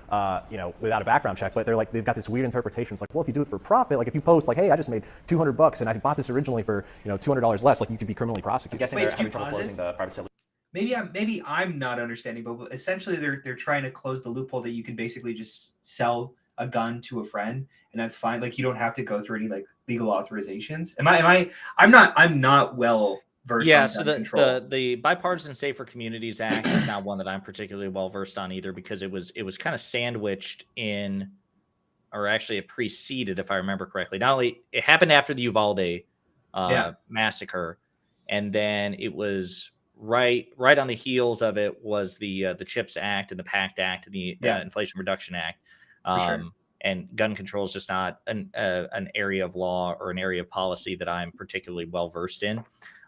without a background check. But they've got this weird interpretation. It's like, well, if you do it for profit, like if you post like, hey, I just made $200 and I bought this originally for $200 less, like you could be criminally prosecuted. I'm guessing they're having trouble closing the private sale. Maybe I'm not understanding, but essentially they're trying to close the loophole that you can basically just sell a gun to a friend and that's fine. Like you don't have to go through any like legal authorizations. I'm not well. Yeah, so the Bipartisan Safer Communities Act is not one that I'm particularly well versed on either, because it was kind of sandwiched in, or actually it preceded, if I remember correctly. Not only it happened after the Uvalde massacre, and then it was right on the heels of it was the CHIPS Act and the PACT Act and the Inflation Reduction Act. And gun control is just not an area of law or an area of policy that I'm particularly well versed in.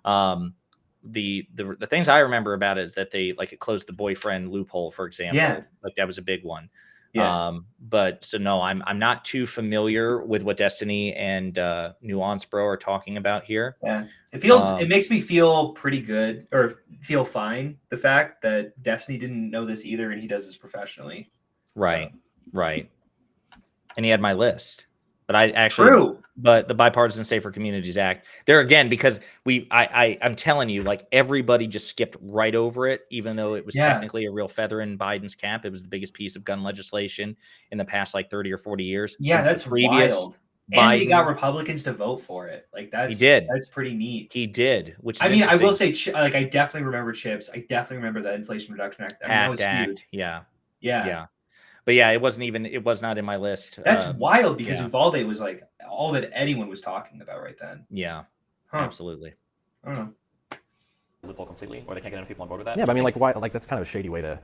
The things I remember about it is that it closed the boyfriend loophole, for example. Like that was a big one. But so no, I'm not too familiar with what Destiny and Nuance Bro are talking about here. It makes me feel pretty good, or feel fine, the fact that Destiny didn't know this either and he does this professionally. Right. And he had my list. But I actually, but the Bipartisan Safer Communities Act, there again, because I'm telling you, like everybody just skipped right over it, even though it was technically a real feather in Biden's cap. It was the biggest piece of gun legislation in the past like 30 or 40 years. Yeah, that's wild. And he got Republicans to vote for it. Like he did. That's pretty neat. He did. Which is I will say, like I definitely remember CHIPS. I definitely remember the Inflation Reduction Act. PACT Act. Yeah. But yeah, it was not in my list. That's wild, because Uvalde was like all that anyone was talking about right then. Yeah, absolutely. I don't know. Loophole completely, or they can't get enough people on board with that. Yeah, but I mean, like, why? Like, that's kind of a shady way to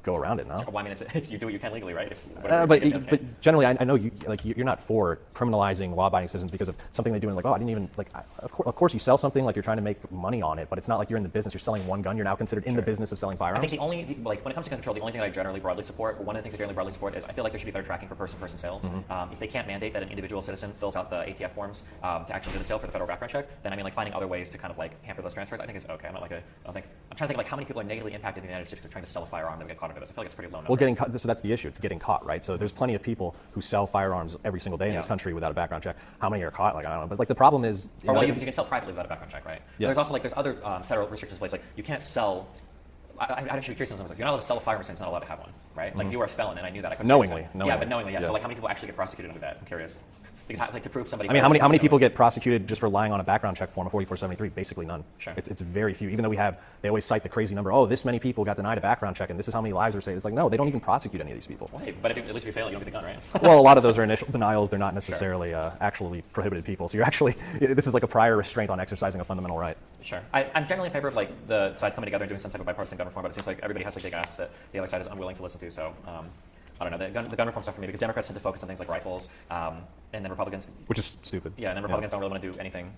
go around it, no? Well, I mean, you do what you can legally, right? But generally, I know you're not for criminalizing law-abiding citizens because of something they do, and like, oh, I didn't even like. Of course, you sell something like you're trying to make money on it, but it's not like you're in the business. You're selling one gun. You're now considered in the business of selling firearms. I think when it comes to gun control, the only thing that I generally broadly support, or one of the things I generally broadly support, is I feel like there should be better tracking for person-to-person sales. If they can't mandate that an individual citizen fills out the ATF forms to actually do the sale for the federal background check, then I mean, like finding other ways to kind of like hamper those transfers, I think is okay. I'm trying to think like how many people are negatively impacted in the United States because they're trying to sell a firearm that would get caught under this. I feel like it's pretty low number. Well, getting caught, so that's the issue. It's getting caught, right? So there's plenty of people who sell firearms every single day in this country without a background check. How many are caught? Like, I don't know. But like the problem is, you can sell privately without a background check, right? Yeah. There's also like there's other federal restrictions in place. Like you can't sell. I'd actually be curious. Like, you're not allowed to sell a firearm, so it's not allowed to have one, right? Like if you were a felon, and I knew that. Knowingly. Yeah, but knowingly. Yeah. So like how many people actually get prosecuted under that? I'm curious. Because like to prove somebody. I mean, how many people get prosecuted just for lying on a background check form of 4473? Basically none. Sure. It's very few. Even though they always cite the crazy number. Oh, this many people got denied a background check, and this is how many lives were saved. It's like, no, they don't even prosecute any of these people. Well, hey, but at least if you fail, you don't get the gun, right? Well, a lot of those are initial denials. They're not necessarily actually prohibited people. So this is like a prior restraint on exercising a fundamental right. Sure. I'm generally in favor of like the sides coming together and doing some type of bipartisan gun reform, but it seems like everybody has like big asks that the other side is unwilling to listen to. So I don't know, the gun reform stuff for me, because Democrats tend to focus on things like rifles, and then Republicans... Which is stupid. Yeah, and then Republicans don't really want to do anything,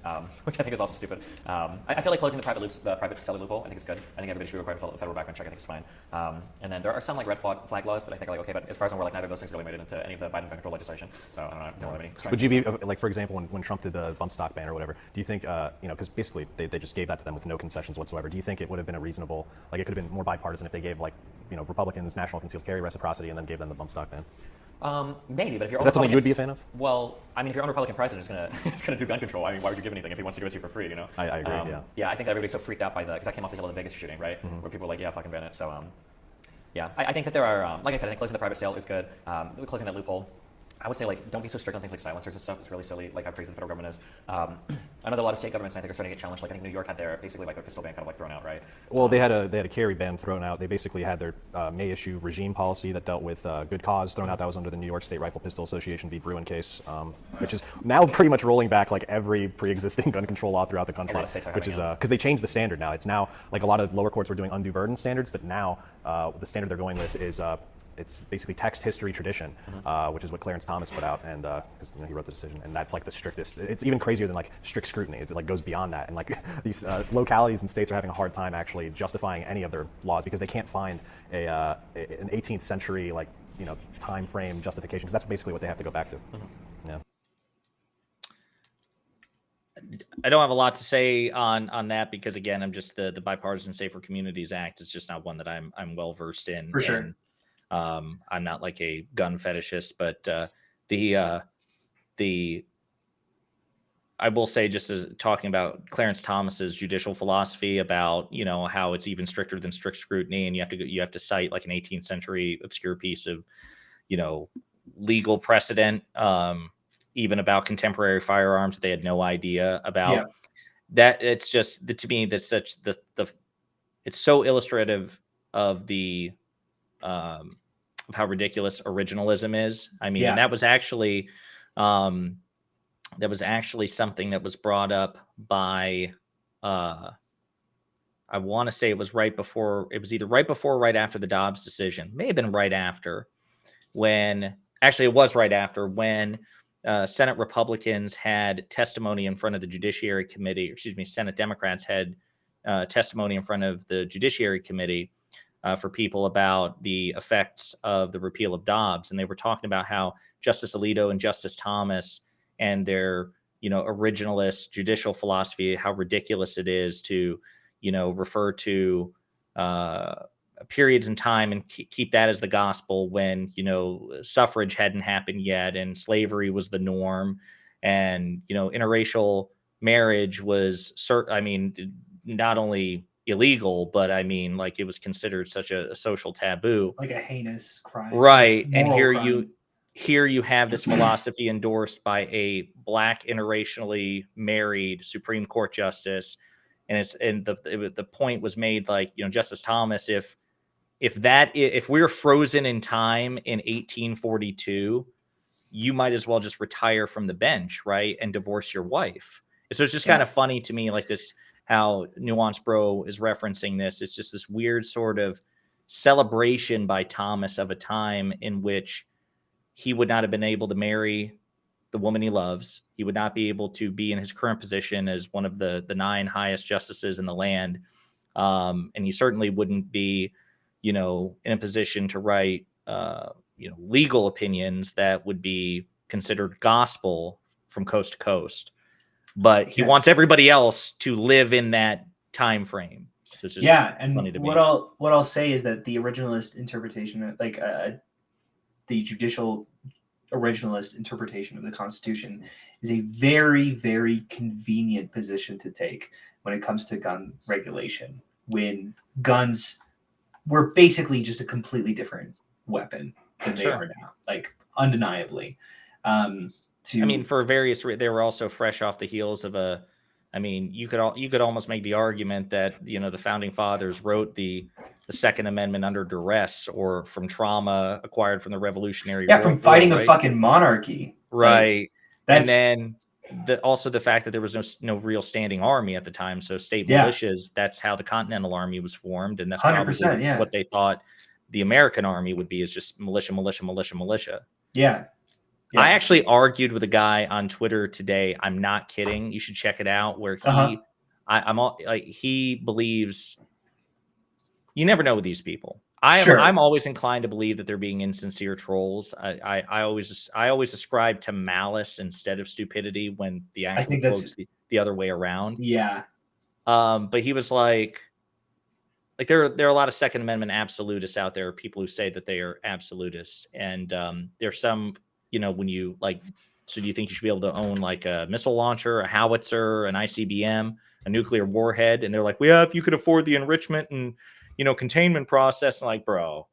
which I think is also stupid. I feel like closing the private seller loophole, I think is good. I think everybody should be required to federal background check. I think it's fine. And then there are some like red flag laws that I think are like okay, but as far as I'm aware, like neither of those things really made it into any of the Biden gun control legislation. So I don't have any. Would you be like, for example, when Trump did the bump stock ban or whatever? Do you think because basically they just gave that to them with no concessions whatsoever? Do you think it would have been a reasonable, like it could have been more bipartisan if they gave like Republicans national concealed carry reciprocity and then gave them the bump stock ban? Maybe, but if you're is that something you would be a fan of? Well, I mean, if your own Republican president is gonna do gun control, I mean, why would you give anything if he wants to give it to you for free? You know? I agree. Yeah, I think that everybody's so freaked out by because that came off the hill of the Vegas shooting, right? Where people were like, yeah, fucking ban it. So, yeah, I think that there are, like I said, I think closing the private sale is good. Closing that loophole. I would say, like, don't be so strict on things like silencers and stuff. It's really silly, like how crazy the federal government is. I know that a lot of state governments, and I think, are starting to get challenged. Like, I think New York had their, basically, like, their pistol ban kind of, like, thrown out, right? Well, they had a carry ban thrown out. They basically had their May issue regime policy that dealt with good cause thrown out. That was under the New York State Rifle Pistol Association v. Bruin case, which is now pretty much rolling back, like, every pre-existing gun control law throughout the country. A lot of states are which is, because they changed the standard now. It's now, like, a lot of lower courts were doing undue burden standards, but now the standard they're going with is it's basically text history tradition, which is what Clarence Thomas put out, and because he wrote the decision, and that's like the strictest. It's even crazier than like strict scrutiny. It like goes beyond that, and like these localities and states are having a hard time actually justifying any of their laws because they can't find an 18th century like time frame justification, because that's basically what they have to go back to. Yeah. I don't have a lot to say on that because again, I'm just the Bipartisan Safer Communities Act is just not one that I'm well versed in. For sure. And, I'm not like a gun fetishist, but I will say, just as talking about Clarence Thomas's judicial philosophy about how it's even stricter than strict scrutiny, and you have to cite like an 18th century obscure piece of legal precedent, even about contemporary firearms that they had no idea about. Yeah. That it's just to me that's such it's so illustrative of the of how ridiculous originalism is. I mean, and that was actually something that was brought up by I want to say it was either right before or right after the Dobbs decision. May have been right after, when actually it was right after when Senate Republicans had testimony in front of the Judiciary Committee, Senate Democrats had testimony in front of the Judiciary Committee for people about the effects of the repeal of Dobbs. And they were talking about how Justice Alito and Justice Thomas and their, originalist judicial philosophy, how ridiculous it is to, refer to periods in time and keep that as the gospel when, suffrage hadn't happened yet and slavery was the norm. And, interracial marriage was not only illegal, but like it was considered such a social taboo, like a heinous crime, right? And here you have this philosophy endorsed by a Black interracially married Supreme Court justice, and the point was made, like, Justice Thomas, if we're frozen in time in 1842, you might as well just retire from the bench, right, and divorce your wife. So it's just kind of funny to me, like this, how Nuance Bro is referencing this. It's just this weird sort of celebration by Thomas of a time in which he would not have been able to marry the woman he loves. He would not be able to be in his current position as one of the 9 highest justices in the land. And he certainly wouldn't be, in a position to write, legal opinions that would be considered gospel from coast to coast. But he wants everybody else to live in that time frame. So it's just and funny to me. what I'll say is that the originalist interpretation, like the judicial originalist interpretation of the Constitution, is a very, very convenient position to take when it comes to gun regulation, when guns were basically just a completely different weapon than they are now, like undeniably. to. I mean, for various, they were also fresh off the heels of a. I mean, you could almost make the argument that the founding fathers wrote the Second Amendment under duress or from trauma acquired from the Revolutionary War. From fighting a fucking monarchy, right? And then also the fact that there was no real standing army at the time, so state militias. That's how the Continental Army was formed, and that's probably what they thought the American Army would be, is just militia. Yeah. I actually argued with a guy on Twitter today. I'm not kidding. You should check it out. Where he believes, you never know with these people. I'm always inclined to believe that they're being insincere trolls. I always ascribe to malice instead of stupidity when the actual quote's the other way around. Yeah. But he was like there are a lot of Second Amendment absolutists out there, people who say that they are absolutists, and there's some. When you so do you think you should be able to own like a missile launcher, a howitzer, an ICBM, a nuclear warhead? And they're like, well, yeah, if you could afford the enrichment and, containment process. And like, bro,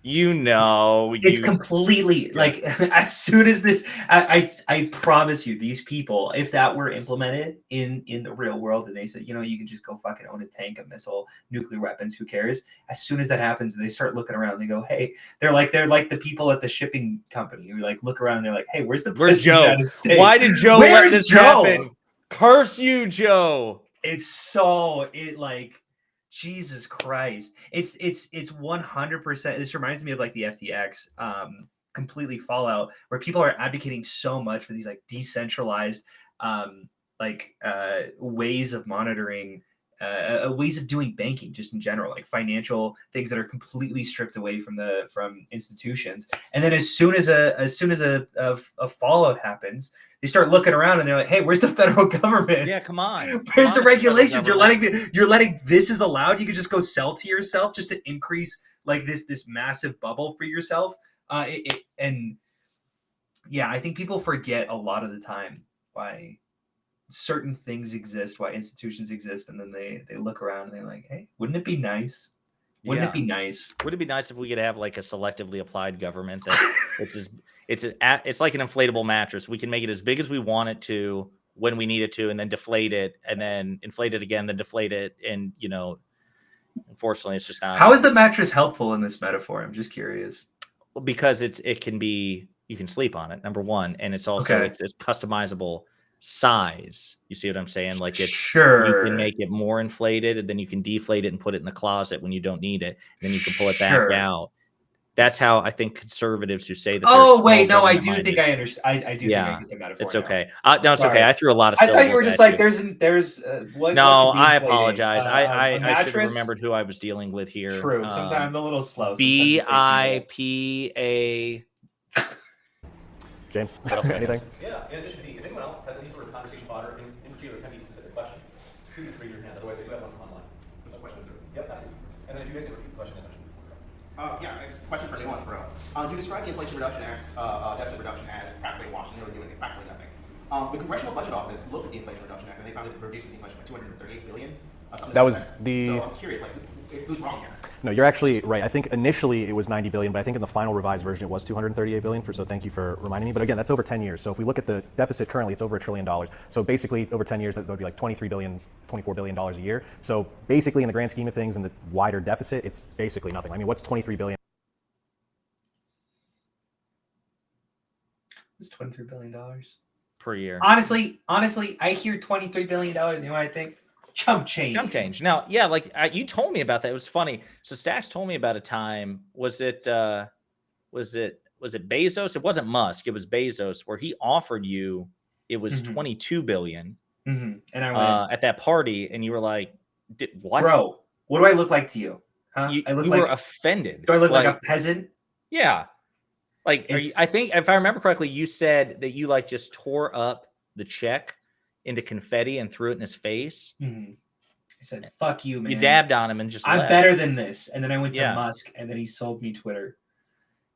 it's completely like, as soon as this, I promise you, these people, if that were implemented in the real world, and they said, you can just go fucking own a tank, a missile, nuclear weapons, who cares? As soon as that happens, they start looking around and they go, hey, they're like the people at the shipping company who look around and they're like, hey, where's Joe? Why did Joe let this happen? Curse you, Joe. Jesus Christ. It's 100%. This reminds me of the FTX completely fallout, where people are advocating so much for these decentralized ways of monitoring, ways of doing banking just in general, financial things that are completely stripped away from institutions. And then as soon as a fallout happens, they start looking around and they're like, hey, where's the federal government? Yeah, come on. Where's the regulations? You're letting this is allowed. You could just go sell to yourself just to increase this massive bubble for yourself. I think people forget a lot of the time why certain things exist, why institutions exist, and then they look around and they're like, hey, wouldn't it be nice? Wouldn't it be nice? Would it be nice if we could have a selectively applied government that it's like an inflatable mattress. We can make it as big as we want it to when we need it to, and then deflate it, and then inflate it again, then deflate it, and unfortunately, it's just not. How is the mattress helpful in this metaphor? I'm just curious. Because you can sleep on it, number one, and it's also it's customizable size. You see what I'm saying? You can make it more inflated, and then you can deflate it and put it in the closet when you don't need it, and then you can pull it back out. That's how I think conservatives who say that. Oh wait, no, I do think I understand. I do think I get the metaphor. It's okay. No, it's okay. I threw a lot of. I thought you were just there's. No, I apologize. I should have remembered who I was dealing with here. True. Sometimes I'm a little slow. BIPA. James, anything? Yeah. In addition to if anyone else has any sort of conversation fodder, in particular, can be specific questions, please raise your hand. Otherwise, I do have one online. There's a question. Yep, absolutely. And then if you guys can repeat the question, it's a question for Nuance, bro. You described the Inflation Reduction Act's deficit reduction as practically washed, and they were doing practically nothing. The Congressional Budget Office looked at the Inflation Reduction Act, and they found it reduced the inflation by $238 billion. That was the. So I'm curious, who's wrong here? No, you're actually right. I think initially it was 90 billion, but I think in the final revised version it was 238 billion. So thank you for reminding me. But again, that's over 10 years. So if we look at the deficit currently, it's over $1 trillion. So basically, over 10 years, that would be $24 billion a year. So basically, in the grand scheme of things, in the wider deficit, it's basically nothing. I mean, what's 23 billion? It's $23 billion per year. Honestly, I hear $23 billion. You know what I think? Chump change. Now, yeah, you told me about that. It was funny. So Stax told me about a time. Was it Bezos? It wasn't Musk. It was Bezos, where he offered you. It was $22 billion. Mm-hmm. And I went at that party, and you were like, "What, bro? What do I look like to you? Huh? You were offended. Do I look like a peasant? Yeah. I think if I remember correctly, you said that you just tore up the check into confetti and threw it in his face. Mm-hmm. I said, "Fuck you, man." You dabbed on him and just. I'm better than this. And then I went to Musk, and then he sold me Twitter.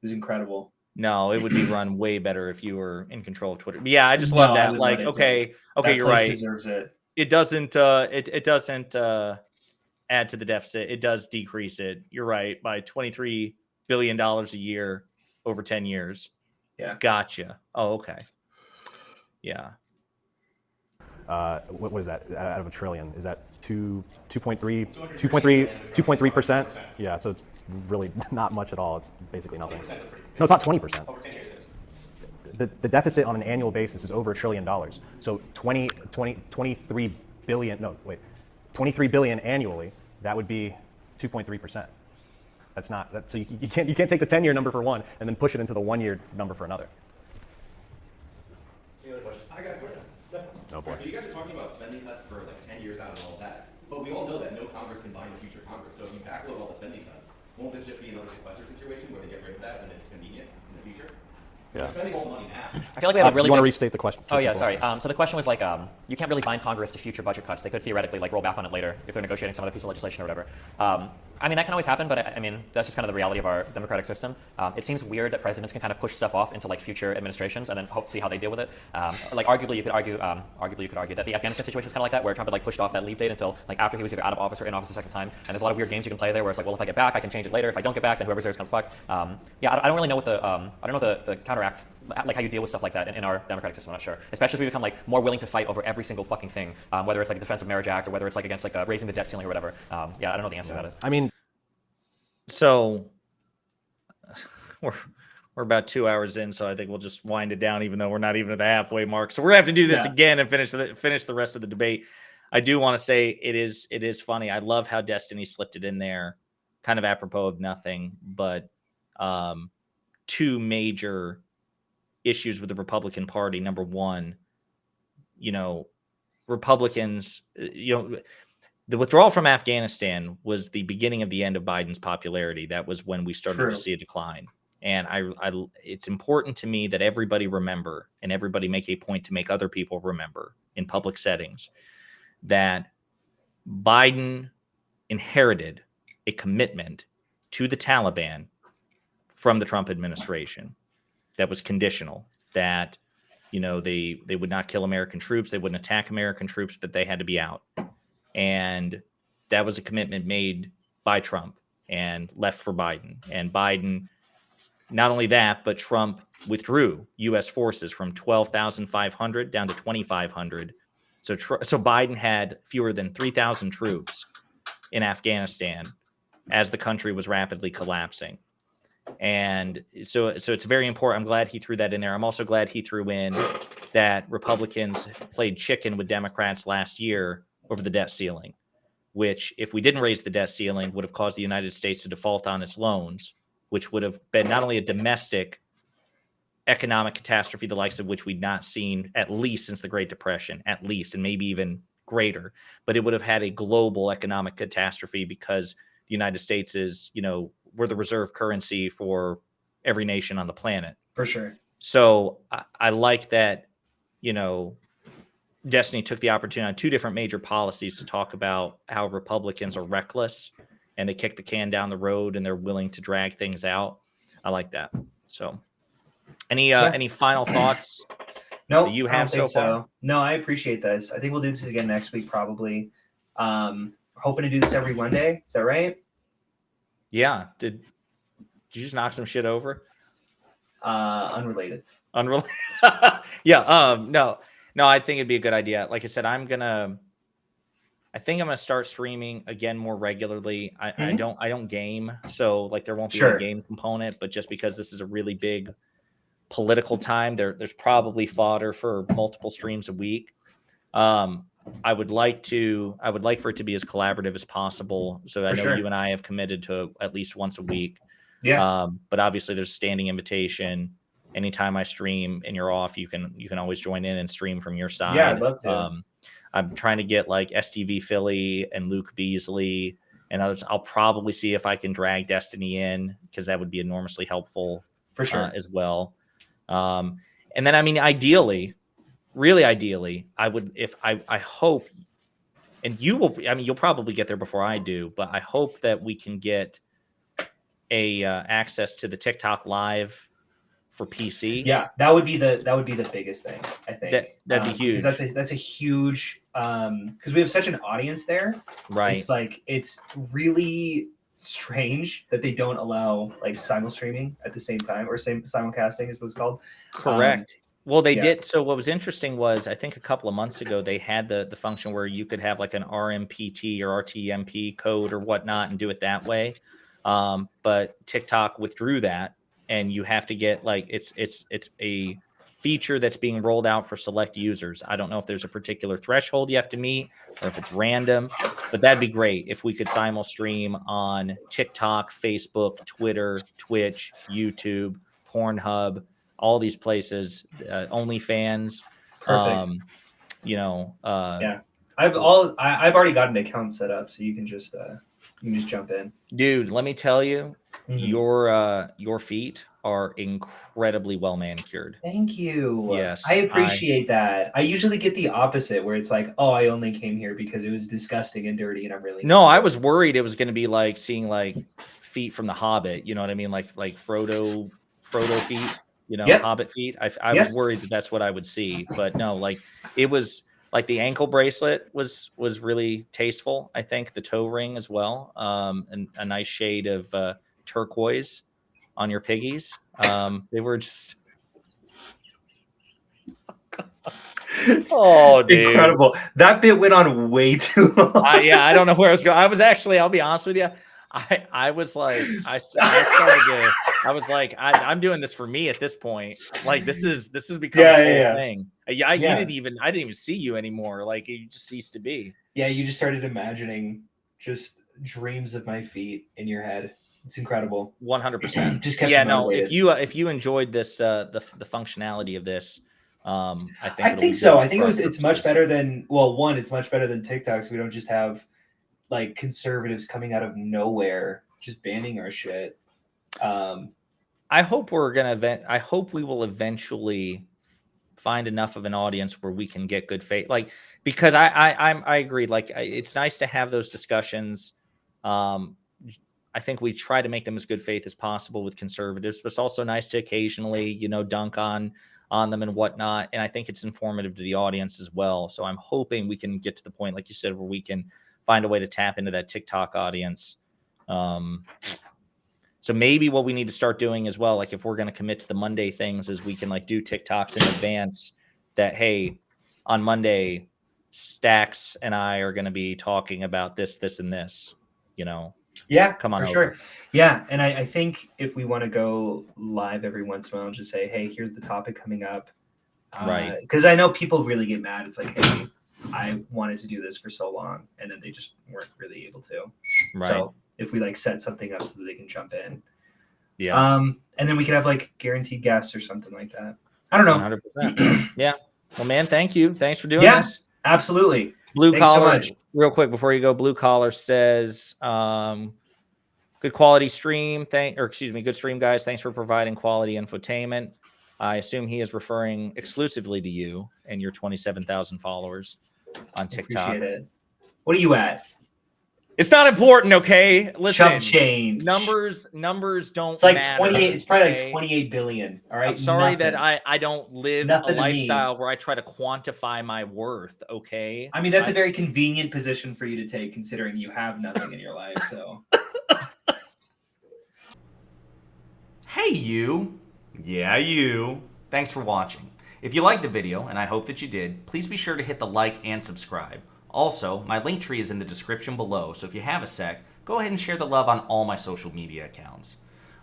It was incredible. No, it would be run way better if you were in control of Twitter. But yeah, I just love that. Okay, you're right. Deserves it. It doesn't. It doesn't add to the deficit. It does decrease it. You're right, by $23 billion a year over 10 years. Yeah. Gotcha. Oh, okay. Yeah. What is that out of a trillion? Is that 2.3%? Yeah, so it's really not much at all. It's basically nothing. No, it's not 20%. Over 10 years it is. The deficit on an annual basis is over $1 trillion. So 23 billion annually, that would be 2.3%. That's not that. So you can't take the 10-year number for one and then push it into the 1-year number for another. Any other questions? I got a question. No boy. So you guys are talking about spending cuts for like 10 years out and all of that, but we all know that no Congress can bind a future Congress. So if you backload all the spending cuts, won't this just be another sequester situation where they get rid of that and it's convenient in the future? Yeah. They're spending all the money now. I feel like we have a really you want to good- restate the question? Oh yeah, sorry. So the question was like, you can't really bind Congress to future budget cuts. They could theoretically like roll back on it later if they're negotiating some other piece of legislation or whatever. I mean, that can always happen, but I mean, that's just kind of the reality of our democratic system. It seems weird that presidents can kind of push stuff off into like future administrations and then hope to see how they deal with it. Like arguably you could argue that the Afghanistan situation was kind of like that, where Trump had like pushed off that leave date until like after he was either out of office or in office a second time. And there's a lot of weird games you can play there, where it's like, well, if I get back, I can change it later. If I don't get back, then whoever's there is kind of fucked. Yeah, I don't really know what the the counteract, like how you deal with stuff like that in our democratic system. I'm not sure. Especially as we become like more willing to fight over every single fucking thing, whether it's like Defense of Marriage Act or whether it's like against like raising the debt ceiling or whatever. Yeah, I don't know the answer to that is. I mean, so we're about 2 hours in, so I think we'll just wind it down, even though we're not even at the halfway mark. So we're gonna have to do this again and finish the rest of the debate. I do want to say it is funny. I love how Destiny slipped it in there, kind of apropos of nothing, but two major issues with the Republican Party. Number one, Republicans, the withdrawal from Afghanistan was the beginning of the end of Biden's popularity. That was when we started to see a decline. And it's important to me that everybody remember, and everybody make a point to make other people remember in public settings, that Biden inherited a commitment to the Taliban from the Trump administration that was conditional, that they would not kill American troops, they wouldn't attack American troops, but they had to be out. And that was a commitment made by Trump and left for Biden. And Biden, not only that, but Trump withdrew U.S. forces from 12,500 down to 2,500. So Biden had fewer than 3,000 troops in Afghanistan as the country was rapidly collapsing. And so it's very important. I'm glad he threw that in there. I'm also glad he threw in that Republicans played chicken with Democrats last year over the debt ceiling, which, if we didn't raise the debt ceiling, would have caused the United States to default on its loans, which would have been not only a domestic economic catastrophe, the likes of which we'd not seen at least since the Great Depression, at least, and maybe even greater, but it would have had a global economic catastrophe because the United States is, we're the reserve currency for every nation on the planet. For sure. So I like that, Destiny took the opportunity on two different major policies to talk about how Republicans are reckless and they kick the can down the road and they're willing to drag things out. I like that. So any final thoughts? No, you have so far? No, I appreciate this. I think we'll do this again next week, probably. Hoping to do this every Monday. Is that right? Yeah. Did you just knock some shit over? Unrelated. Yeah. No, I think it'd be a good idea. Like I said, I think I'm gonna start streaming again more regularly. I don't game, so like there won't be a game component, but just because this is a really big political time, there's probably fodder for multiple streams a week. I would like for it to be as collaborative as possible. So I know you and I have committed to at least once a week. Yeah. But obviously there's a standing invitation. Anytime I stream and you're off, you can always join in and stream from your side. Yeah, I'd love to. I'm trying to get like STV Philly and Luke Beasley and others. I'll probably see if I can drag Destiny in, because that would be enormously helpful for sure as well. And then, I mean, really ideally, I would, if I hope, and you'll probably get there before I do, but I hope that we can get access to the TikTok Live for PC. Yeah, that would be the biggest thing, I think. That'd be huge. Because that's a huge because we have such an audience there. Right. It's like, it's really strange that they don't allow like simul streaming at the same time, or simulcasting is what it's called. Correct. Well, they did. So what was interesting was, I think a couple of months ago, they had the function where you could have like an RMPT or RTMP code or whatnot and do it that way. But TikTok withdrew that, and you have to get like it's a feature that's being rolled out for select users. I don't know if there's a particular threshold you have to meet or if it's random, but that'd be great if we could simul stream on TikTok, Facebook, Twitter, Twitch, YouTube, Pornhub, all these places, OnlyFans. Perfect. Yeah, I've already got an account set up, so you can just jump in. Dude, let me tell you, your feet are incredibly well manicured. Thank you. Yes, I appreciate that. I usually get the opposite, where it's like, oh, I only came here because it was disgusting and dirty, and I'm really no. I was worried it was going to be like seeing like feet from the Hobbit. You know what I mean? Like Frodo feet. Hobbit feet. I was worried that that's what I would see, but no, like it was like the ankle bracelet was really tasteful. I think the toe ring as well, and a nice shade of turquoise on your piggies. They were just dude. Incredible. That bit went on way too long. I don't know where I was going. I was actually, I'll be honest with you. I was like, I'm doing this for me at this point. Like this is becoming this whole thing. I didn't even see you anymore. Like you just ceased to be. Yeah, you just started imagining just dreams of my feet in your head. It's incredible. 100%. Just kept if you enjoyed this, the functionality of this, I think so. I think it's much better than it's much better than TikTok. So we don't just have like conservatives coming out of nowhere just banning our shit. I hope I hope we will eventually find enough of an audience where we can get good faith. Like, because I agree. Like, it's nice to have those discussions. I think we try to make them as good faith as possible with conservatives, but it's also nice to occasionally, dunk on them and whatnot. And I think it's informative to the audience as well. So I'm hoping we can get to the point, like you said, where we can find a way to tap into that TikTok audience. So maybe what we need to start doing as well, like if we're going to commit to the Monday things, is we can like do TikToks in advance that, hey, on Monday, Stax and I are going to be talking about this, and this, Yeah, come on for over. Sure. Yeah. And I think if we want to go live every once in a while and just say, hey, here's the topic coming up. Right. Because I know people really get mad. It's like, hey, I wanted to do this for so long, and then they just weren't really able to. Right. So if we like set something up so that they can jump in. Yeah. And then we could have like guaranteed guests or something like that. I don't know. 100%. Yeah. Well, man, thank you. Thanks for doing this. Absolutely. Blue Collar, real quick before you go, Blue Collar says, good quality stream. Good stream, guys. Thanks for providing quality infotainment. I assume he is referring exclusively to you and your 27,000 followers on TikTok. Appreciate it. What are you at? It's not important, okay? Listen, chump change. Numbers don't It's like matter. 28. It's probably like 28 billion. All right. I'm sorry that I don't live Nothing a lifestyle where I try to quantify my worth, okay? I mean, that's a very convenient position for you to take, considering you have nothing in your life. So, hey, you. Yeah, you. Thanks for watching. If you liked the video, and I hope that you did, please be sure to hit the like and subscribe. Also, my link tree is in the description below, so if you have a sec, go ahead and share the love on all my social media accounts.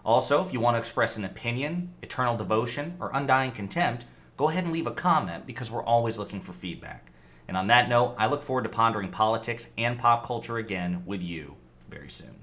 Also, if you want to express an opinion, eternal devotion, or undying contempt, go ahead and leave a comment, because we're always looking for feedback. And on that note, I look forward to pondering politics and pop culture again with you very soon.